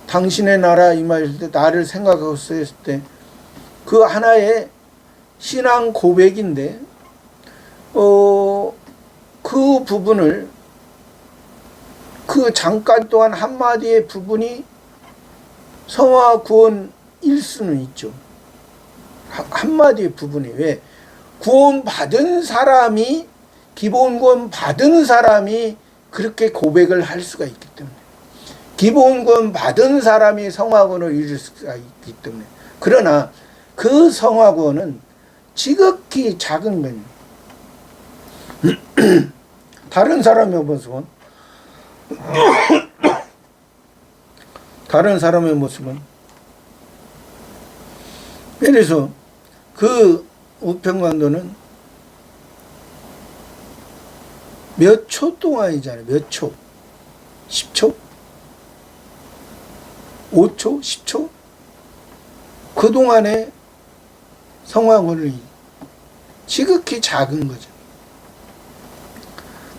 당신의 나라 임하실 때, 나를 생각하고 했을 때, 그 하나의 신앙 고백인데, 그 부분을, 그 잠깐 동안 한마디의 부분이 성화 구원일 수는 있죠. 한마디의 부분이. 왜? 구원 받은 사람이, 기본 구원 받은 사람이 그렇게 고백을 할 수가 있기 때문에, 기본 구원 받은 사람이 성화 구원을 이룰 수가 있기 때문에. 그러나 그 성화 구원은 지극히 작은 겁니다. 다른 사람의 모습은 다른 사람의 모습은 그래서 그 우편관도는 몇 초 동안이잖아요. 몇 초? 10초? 5초? 10초? 그동안에 성화군이 지극히 작은 거죠.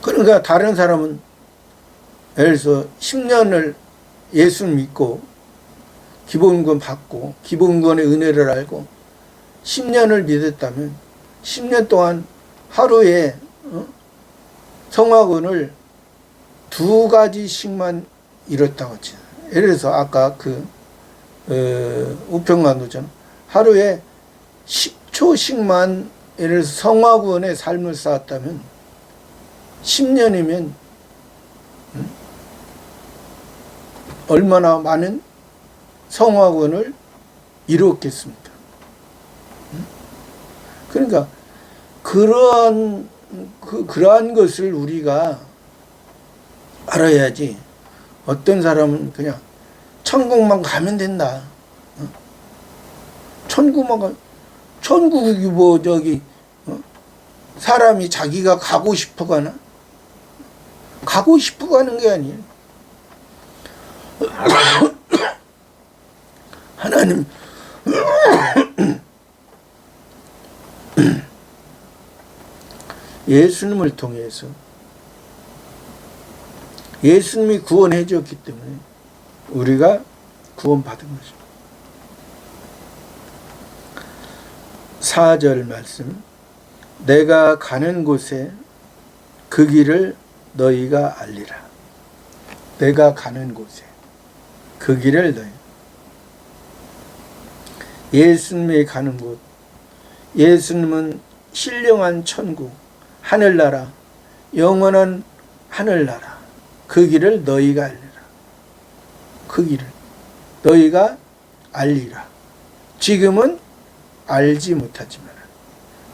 그러니까 다른 사람은 예를 들어서 10년을 예수 믿고 기본권 받고 기본권의 은혜를 알고 10년을 믿었다면 10년 동안 하루에 성화군을 2가지씩만 이뤘다고 했죠. 예를 들어서 아까 그 우편관도처럼 하루에 10초씩만 예를 들어서 성화군의 삶을 쌓았다면 10년이면 얼마나 많은 성화군을 이루었겠습니까? 그러니까 그러한 것을 우리가 알아야지. 어떤 사람은 그냥 천국만 가면 된다. 천국만 가, 천국이 뭐 저기 사람이 자기가 가고 싶어 가나? 가고 싶어 가는 게 아니에요. 하나님 예수님을 통해서 예수님이 구원해 줬기 때문에 우리가 구원받은 것입니다. 4절 말씀, 내가 가는 곳에 그 길을 너희가 알리라. 내가 가는 곳에 그 길을 너희, 예수님이 가는 곳, 예수님은 신령한 천국, 하늘나라, 영원한 하늘나라, 그 길을 너희가 알리라. 그 길을 너희가 알리라. 지금은 알지 못하지만,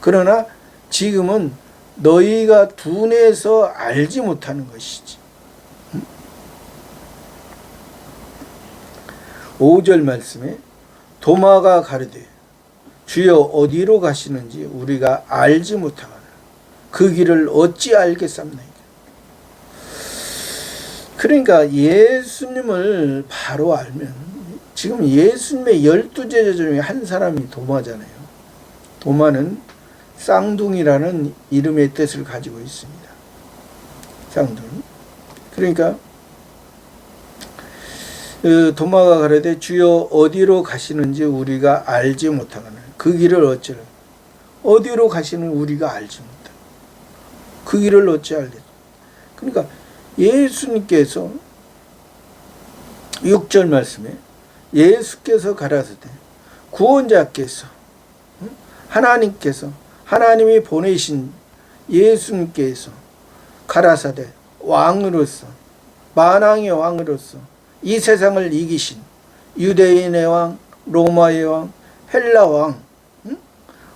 그러나 지금은 너희가 둔해서 알지 못하는 것이지. 5절 말씀에 도마가 가르되 주여 어디로 가시는지 우리가 알지 못하거나 그 길을 어찌 알겠습니까? 그러니까 예수님을 바로 알면, 지금 예수님의 12제자 중에 한 사람이 도마잖아요. 도마는 쌍둥이라는 이름의 뜻을 가지고 있습니다. 쌍둥이. 그러니까 도마가 가르되 주여 어디로 가시는지 우리가 알지 못하거나 그 길을 어찌, 어디로 가시는 우리가 알지 못하고 그 길을 어찌 알겠어. 그러니까 예수님께서 6절 말씀에 예수께서 가라사대 구원자께서 하나님께서 하나님이 보내신 예수님께서 가라사대 왕으로서 만왕의 왕으로서 이 세상을 이기신 유대인의 왕, 로마의 왕, 헬라 왕,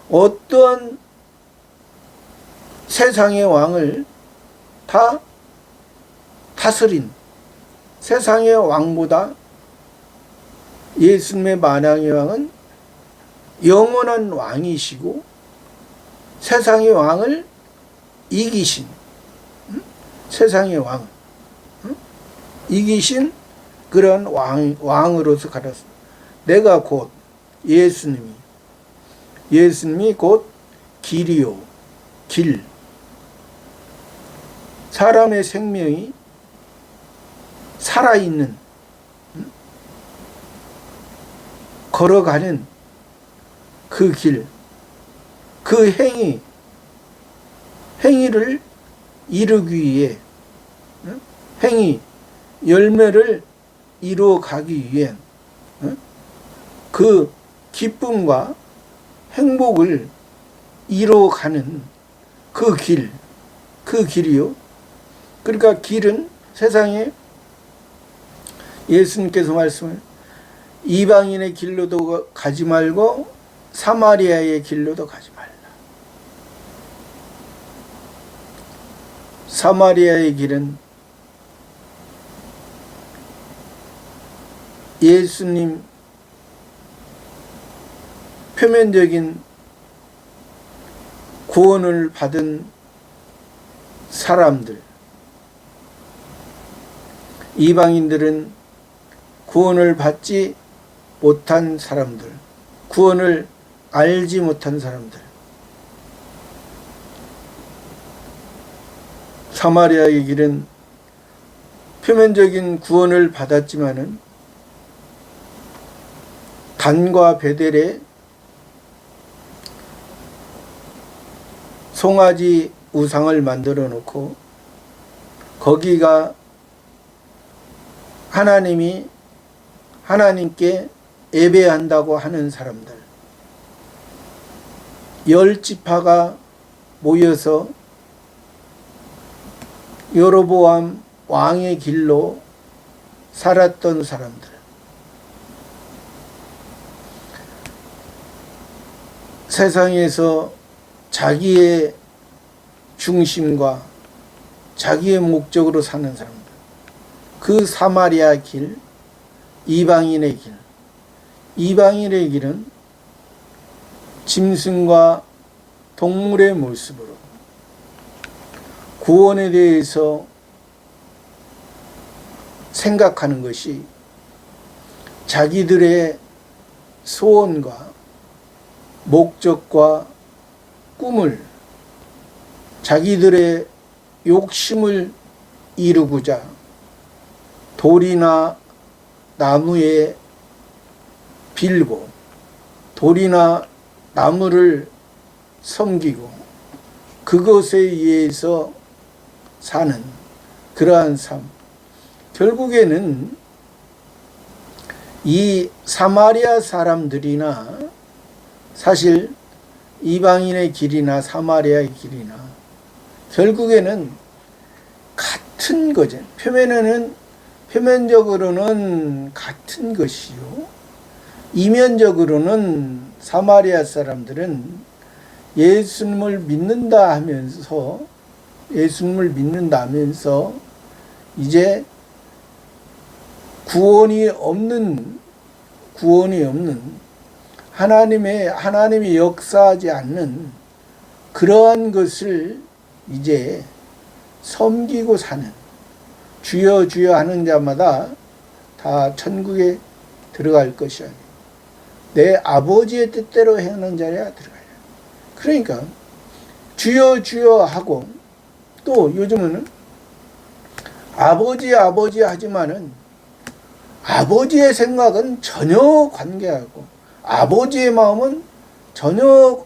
어떤 세상의 왕을 다 다스린 세상의 왕보다 예수님의 만왕의 왕은 영원한 왕이시고 세상의 왕을 이기신, 세상의 왕, 이기신 그런 왕으로서 가라사. 내가 곧 예수님이 곧 길이요, 길. 사람의 생명이 살아있는, 걸어가는 그 길, 그 행위를 이루기 위해, 열매를 이루어 가기 위한 그 기쁨과 행복을 이루어가는 그 길이요. 그러니까 길은 세상에 예수님께서 말씀을 이방인의 길로도 가지 말고 사마리아의 길로도 가지 말라. 사마리아의 길은 예수님 표면적인 구원을 받은 사람들, 이방인들은 구원을 받지 못한 사람들, 구원을 알지 못한 사람들, 사마리아의 길은 표면적인 구원을 받았지만은 단과 베델에 송아지 우상을 만들어 놓고 거기가 하나님께 예배한다고 하는 사람들, 10지파가 모여서 여로보암 왕의 길로 살았던 사람들, 세상에서 자기의 중심과 자기의 목적으로 사는 사람들, 그 사마리아 길, 이방인의 길, 이방인의 길은 짐승과 동물의 모습으로 구원에 대해서 생각하는 것이 자기들의 소원과 목적과 꿈을, 자기들의 욕심을 이루고자 돌이나 나무에 빌고 돌이나 나무를 섬기고 그것에 의해서 사는 그러한 삶, 결국에는 이 사마리아 사람들이나 사실 이방인의 길이나 사마리아의 길이나 결국에는 같은 거죠. 표면적으로는 같은 것이요, 이면적으로는 사마리아 사람들은 예수님을 믿는다 하면서 이제 구원이 없는 하나님이 역사하지 않는 그러한 것을 이제 섬기고 사는, 주여 주여 하는 자마다 다 천국에 들어갈 것이 아니에요. 내 아버지의 뜻대로 행하는 자야 들어가요. 그러니까 주여 주여 하고, 또 요즘은 아버지 하지만은 아버지의 생각은 전혀 관계하고 아버지의 마음은 전혀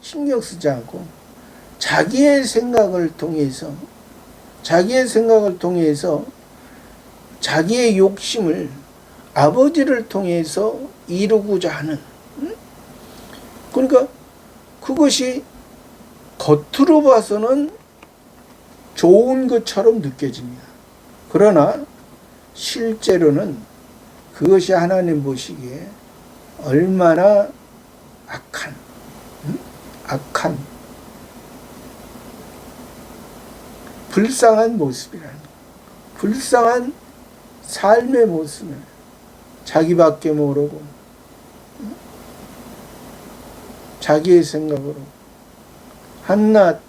신경 쓰지 않고 자기의 생각을 통해서 자기의 욕심을 아버지를 통해서 이루고자 하는, 그러니까 그것이 겉으로 봐서는 좋은 것처럼 느껴집니다. 그러나 실제로는 그것이 하나님 보시기에 얼마나 악한 불쌍한 모습이라는 것, 불쌍한 삶의 모습을 자기밖에 모르고 자기의 생각으로 한낱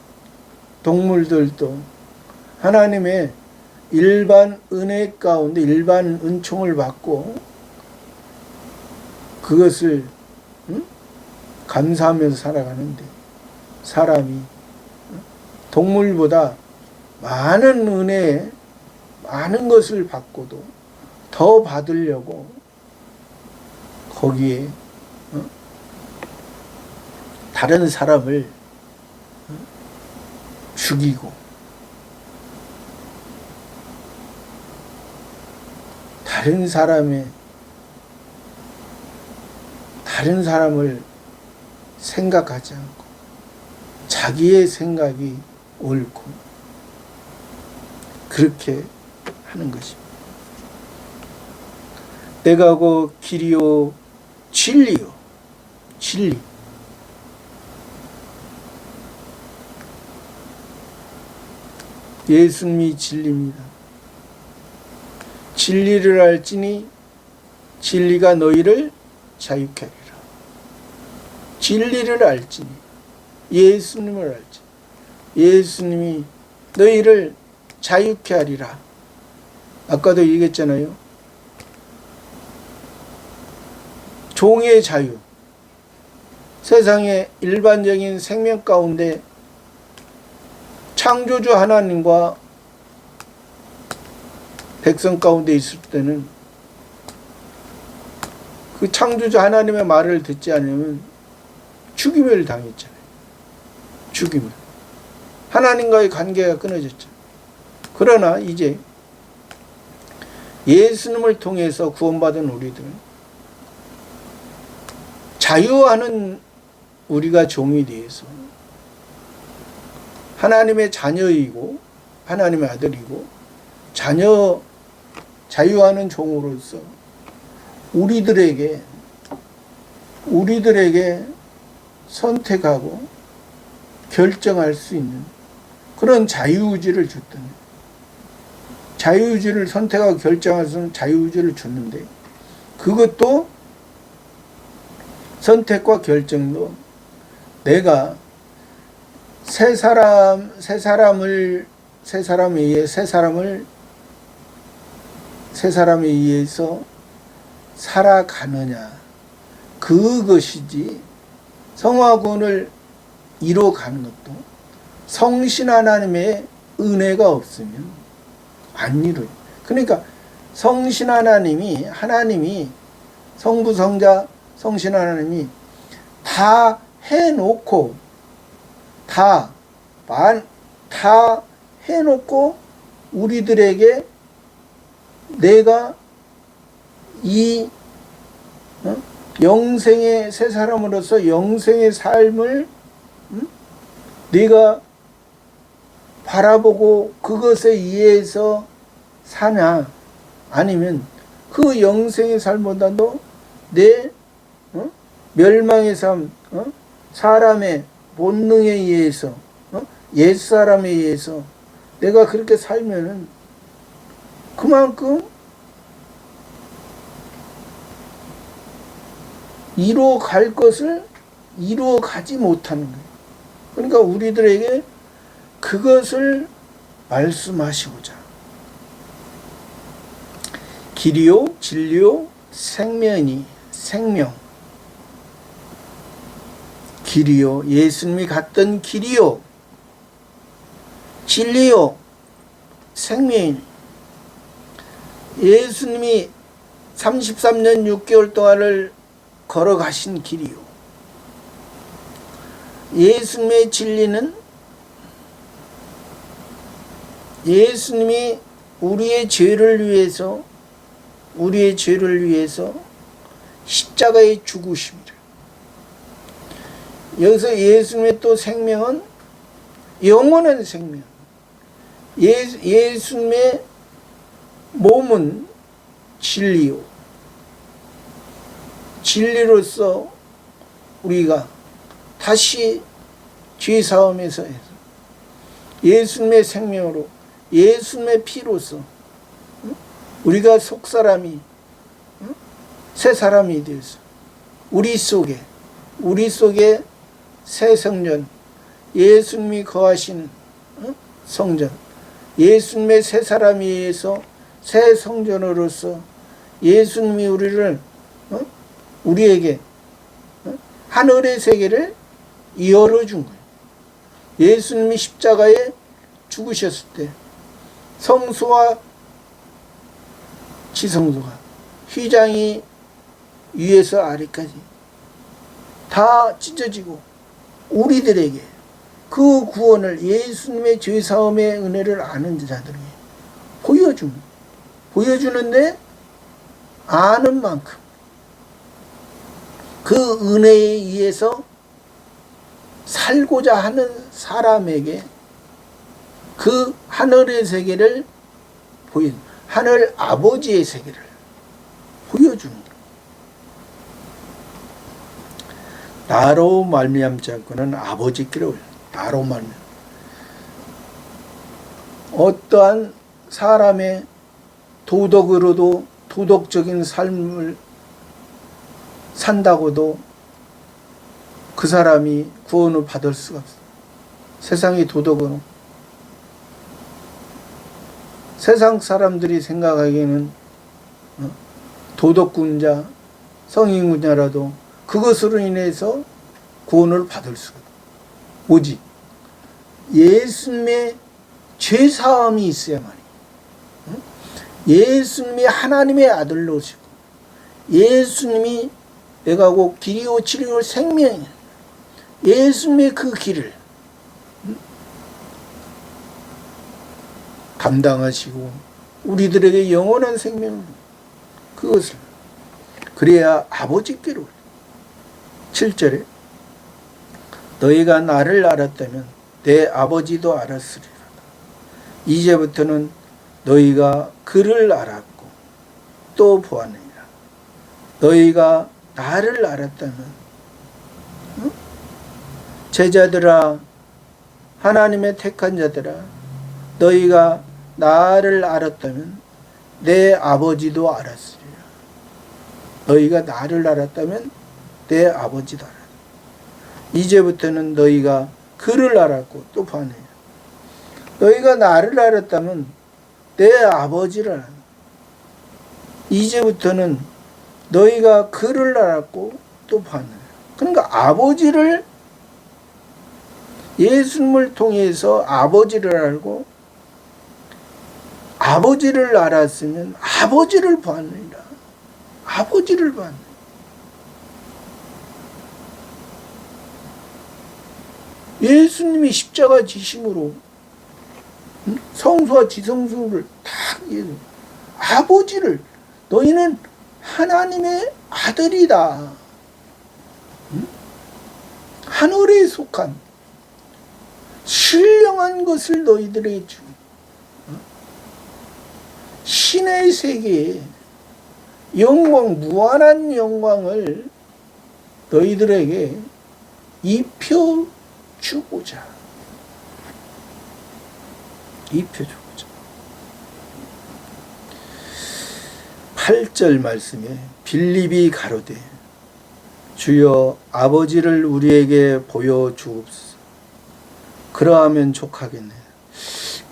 동물들도 하나님의 일반 은혜 가운데 일반 은총을 받고 그것을 감사하면서 살아가는데, 사람이 동물보다 많은 은혜, 많은 것을 받고도 더 받으려고 거기에 다른 사람을 죽이고 다른 사람을 생각하지 않고 자기의 생각이 옳고 그렇게 하는 것입니다. 내가 곧 길이요 진리. 예수님이 진리입니다. 진리를 알지니 진리가 너희를 자유케 하리라. 진리를 알지니, 예수님을 알지, 예수님이 너희를 자유케 하리라. 아까도 얘기했잖아요. 종의 자유. 세상의 일반적인 생명 가운데 창조주 하나님과 백성 가운데 있을 때는 그 창조주 하나님의 말을 듣지 않으면 죽임을 당했잖아요. 죽임을. 하나님과의 관계가 끊어졌죠. 그러나 이제 예수님을 통해서 구원받은 우리들은 자유하는 우리가 종이 되어서 하나님의 자녀이고 하나님의 아들이고 자유하는 종으로서 우리들에게 선택하고 결정할 수 있는 그런 자유의지를 줬더니, 자유의지를 선택하고 결정할 수 있는 자유의지를 줬는데, 그것도 선택과 결정도 내가 새 사람에 의해서 살아가느냐, 그것이지 성화구원을 이뤄가는 것도 성신 하나님의 은혜가 없으면 안 이루어요. 그러니까 성신 하나님이 성부 성자 성신 하나님이 다 해놓고 다 해놓고 우리들에게 내가 이 영생의 새 사람으로서 영생의 삶을 네가 바라보고 그것에 의해서 사냐, 아니면 그 영생의 삶보다도 내 멸망의 삶, 사람의 본능에 의해서, 옛사람에 의해서 내가 그렇게 살면은 그만큼 이루어갈 것을 이루어가지 못하는 거예요. 그러니까 우리들에게 그것을 말씀하시고자 길이요 진리요 생명, 길이요 예수님이 갔던 길이요 진리요 생명이니, 예수님이 33년 6개월 동안을 걸어가신 길이요, 예수님의 진리는 예수님이 우리의 죄를 위해서 십자가에 죽으십니다. 여기서 예수님의 또 생명은 영원한 생명, 예수님의 몸은 진리요, 진리로서 우리가 다시 죄사함에서 해서 예수님의 생명으로 예수님의 피로서 우리가 속사람이 새 사람이 되어서 우리 속에 새 성전, 예수님이 거하시는 성전, 예수님의 새 사람에 의해서 새 성전으로서 예수님이 우리에게 하늘의 세계를 열어준 거예요. 예수님이 십자가에 죽으셨을 때 성소와 지성소가, 휘장이 위에서 아래까지 다 찢어지고 우리들에게 그 구원을, 예수님의 죄사함의 은혜를 아는 자들에게 보여주는데 아는 만큼 그 은혜에 의해서 살고자 하는 사람에게 그 하늘의 세계를 하늘 아버지의 세계를 보여주는 거예요. 나로 말미암지 않고는 아버지께로 나로 말미암. 어떠한 사람의 도덕으로도 도덕적인 삶을 산다고도 그 사람이 구원을 받을 수가 없어요. 세상의 도덕으로. 세상 사람들이 생각하기에는 도덕군자, 성인군자라도 그것으로 인해서 구원을 받을 수가 없어요. 오직 예수님의 죄사함이 있어야만이, 예수님이 하나님의 아들로 오시고 예수님이 내가 곧 길이요 진리요 생명이야. 예수님의 그 길을 감당하시고 우리들에게 영원한 생명을, 그것을 그래야 아버지께로. 7절에 너희가 나를 알았다면 내 아버지도 알았으리라. 이제부터는 너희가 그를 알았고 또 보았느니라. 너희가 나를 알았다면, 제자들아, 하나님의 택한 자들아, 너희가 나를 알았다면 내 아버지도 알았으리라. 너희가 나를 알았다면 내 아버지도 알았다. 이제부터는 너희가 그를 알았고 또 보았느니라. 너희가 나를 알았다면 내 아버지를 알았다. 이제부터는 너희가 그를 알았고 또 보았느니라. 그러니까 아버지를, 예수님을 통해서 아버지를 알고 아버지를 알았으면 아버지를 보았느니라. 아버지를 보았느니라. 예수님이 십자가 지심으로 성수와 지성수를 다 아버지를, 너희는 하나님의 아들이다. 하늘에 속한 신령한 것을 너희들에게 주, 신의 세계에 영광, 무한한 영광을 너희들에게 입혀주고자. 입혀주고자. 8절 말씀에 빌립이 가로되 주여 아버지를 우리에게 보여주옵소서. 그러하면 족하겠네.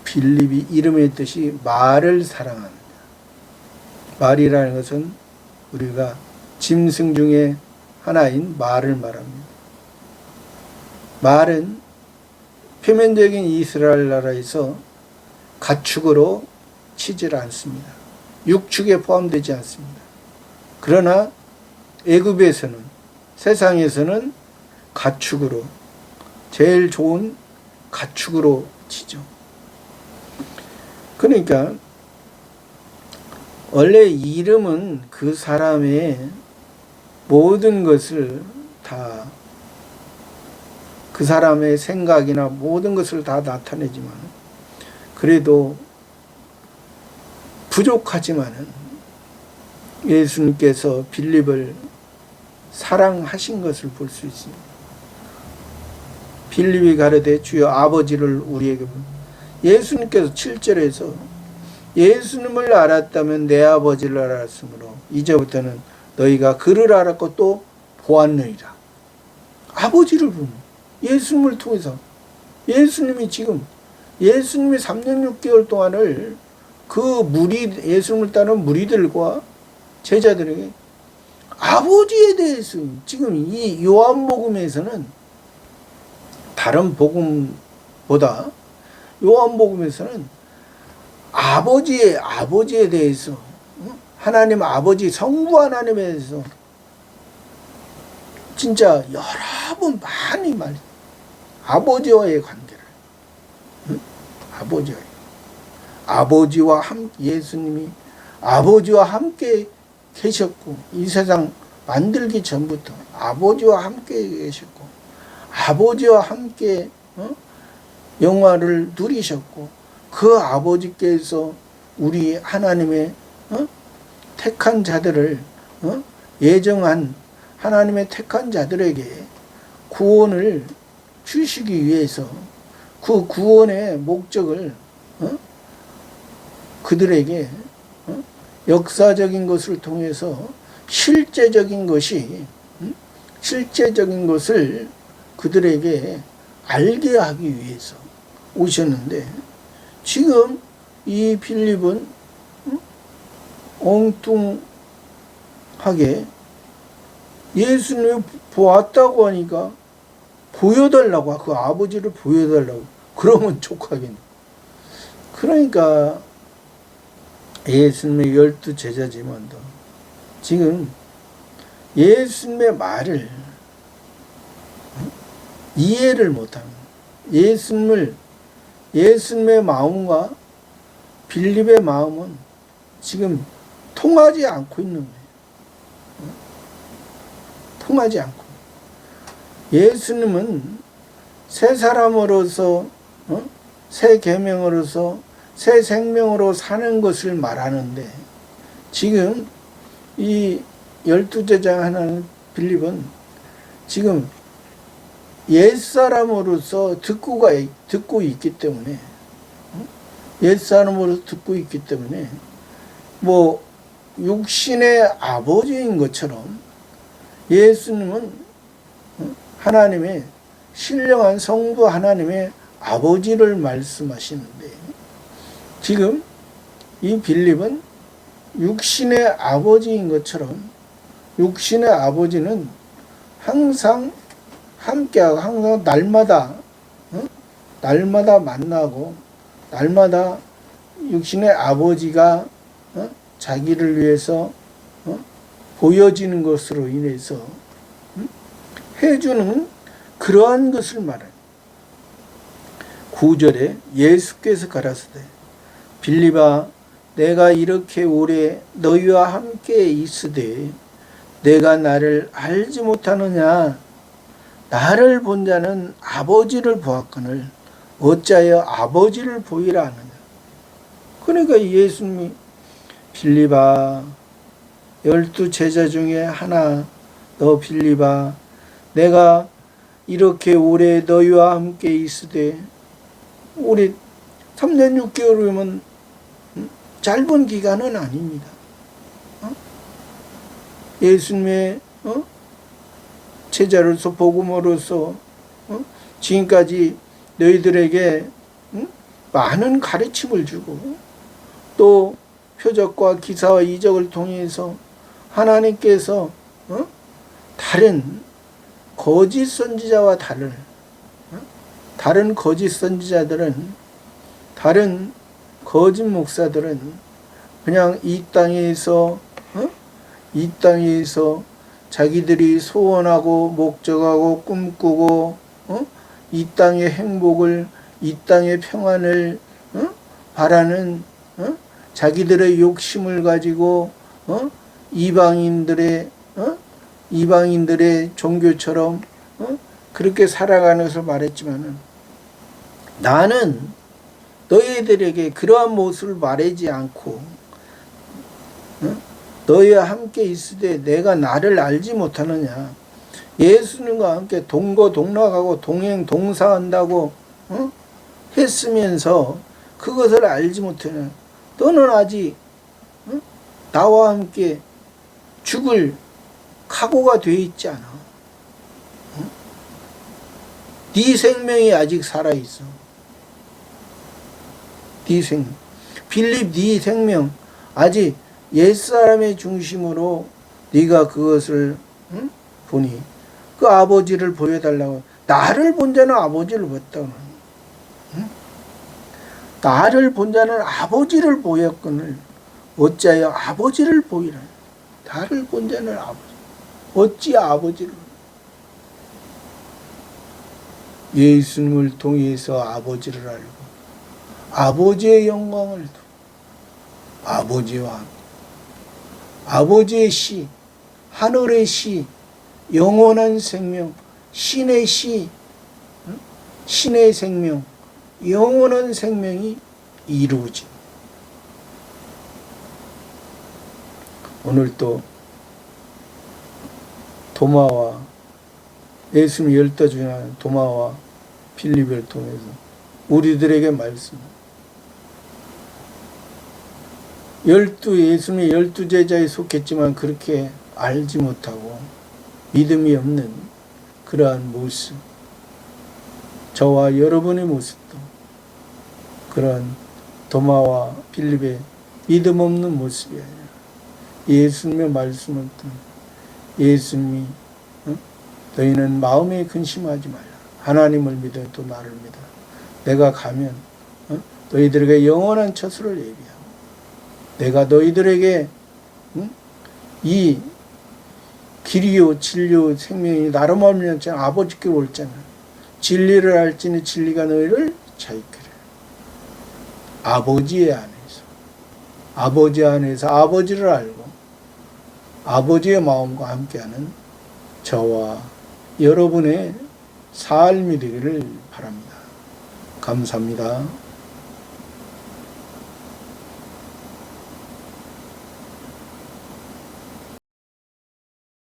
빌립이 이름의 뜻이 말을 사랑합니다. 말이라는 것은 우리가 짐승 중에 하나인 말을 말합니다. 말은 표면적인 이스라엘 나라에서 가축으로 치질 않습니다. 육축에 포함되지 않습니다. 그러나 애굽에서는, 세상에서는 가축으로, 제일 좋은 가축으로 치죠. 그러니까 원래 이름은 그 사람의 모든 것을 다, 그 사람의 생각이나 모든 것을 다 나타내지만, 그래도 부족하지만은 예수님께서 빌립을 사랑하신 것을 볼 수 있습니다. 빌립이 가로되 주여 아버지를 우리에게, 예수님께서 7절에서 예수님을 알았다면 내 아버지를 알았으므로 이제부터는 너희가 그를 알았고 또 보았느니라. 아버지를 보는, 예수님을 통해서, 예수님이 지금, 예수님이 3년 6개월 동안을 그 예수님을 따르는 무리들과 제자들에게 아버지에 대해서, 지금 이 요한복음에서는, 다른 복음보다 요한복음에서는 아버지에 대해서, 하나님 아버지, 성부 하나님에 대해서 진짜 여러 번 많이 아버지와의 관계를, 아버지와 함께, 예수님이 아버지와 함께 계셨고, 이 세상 만들기 전부터 아버지와 함께 계셨고, 아버지와 함께 영화를 누리셨고, 그 아버지께서 우리 하나님의 택한 자들을, 예정한 하나님의 택한 자들에게 구원을 주시기 위해서 그 구원의 목적을 그들에게 역사적인 것을 통해서 실제적인 것을 그들에게 알게 하기 위해서 오셨는데, 지금 이 빌립은 엉뚱하게 예수님을 보았다고 하니까 보여달라고, 그 아버지를 보여달라고. 그러면 족하겠네. 그러니까 예수님의 12 제자지만도 지금 예수님의 말을 이해를 못하는, 예수님의 마음과 빌립의 마음은 지금 통하지 않고 있는 거예요. 통하지 않고. 예수님은 새 사람으로서, 새 계명으로서, 새 생명으로 사는 것을 말하는데, 지금 이 12제자 하나는 빌립은 지금 옛사람으로서 듣고 있기 때문에, 옛사람으로서 듣고 있기 때문에, 뭐 육신의 아버지인 것처럼 예수님은 하나님의 신령한 성부 하나님의 아버지를 말씀하시는데, 지금 이 빌립은 육신의 아버지인 것처럼, 육신의 아버지는 항상 함께하고 항상 날마다 만나고, 날마다 육신의 아버지가 자기를 위해서 보여지는 것으로 인해서 해주는 그러한 것을 말해요. 9절에 예수께서 가라사대 빌립아, 내가 이렇게 오래 너희와 함께 있으되 내가 나를 알지 못하느냐? 나를 본 자는 아버지를 보았거늘 어찌하여 아버지를 보이라 하느냐? 그러니까 예수님이 빌립아, 12 제자 중에 하나, 너 빌립아, 내가 이렇게 오래 너희와 함께 있으되, 오래 3년 6개월이면 짧은 기간은 아닙니다. 예수님의 제자로서, 복음으로서 지금까지 너희들에게 많은 가르침을 주고, 또 표적과 기사와 이적을 통해서 하나님께서 다른 거짓 선지자와 다른 거짓 선지자들은, 다른 거짓 목사들은 그냥 이 땅에서 자기들이 소원하고 목적하고 꿈꾸고 이 땅의 행복을, 이 땅의 평안을 바라는 자기들의 욕심을 가지고 이방인들의 종교처럼 그렇게 살아가는 것을 말했지만은, 나는 너희들에게 그러한 모습을 말하지 않고 너희와 함께 있으되 내가 나를 알지 못하느냐? 예수님과 함께 동거동락하고 동행동사한다고 했으면서 그것을 알지 못하느냐? 너는 아직 나와 함께 죽을 각오가 되어 있지 않아. 네 생명이 아직 살아있어. 네 생명. 빌립, 네 생명 아직 옛사람의 중심으로 네가 그것을 보니 그 아버지를 보여달라고. 나를 본 자는 아버지를 봤다고. 나를 본 자는 아버지를 보였거늘 어찌하여 아버지를 보이라. 나를 본 자는 아버지, 어찌 아버지를. 예수님을 통해서 아버지를 알고 아버지의 영광을 두고 아버지와 아버지의 씨, 하늘의 씨, 영원한 생명, 신의 씨, 신의 생명, 영원한 생명이 이루어진. 오늘 또 도마와 예수님 12 중에 하나 도마와 빌립을 통해서 우리들에게 말씀. 예수님의 12제자에 속했지만 그렇게 알지 못하고 믿음이 없는 그러한 모습, 저와 여러분의 모습도 그런 도마와 빌립의 믿음 없는 모습이 아니라 예수님의 말씀을 듣는, 예수님이 너희는 마음에 근심하지 말라. 하나님을 믿어 또 나를 믿어. 내가 가면 너희들에게 영원한 처소를 예비하고 내가 너희들에게 이 길이요 진리요 생명이 나로 말미암아 아버지께 올잖아. 진리를 알지니 진리가 너희를 자유케 아버지 안에서 아버지를 알고 아버지의 마음과 함께하는 저와 여러분의 삶이 되기를 바랍니다. 감사합니다.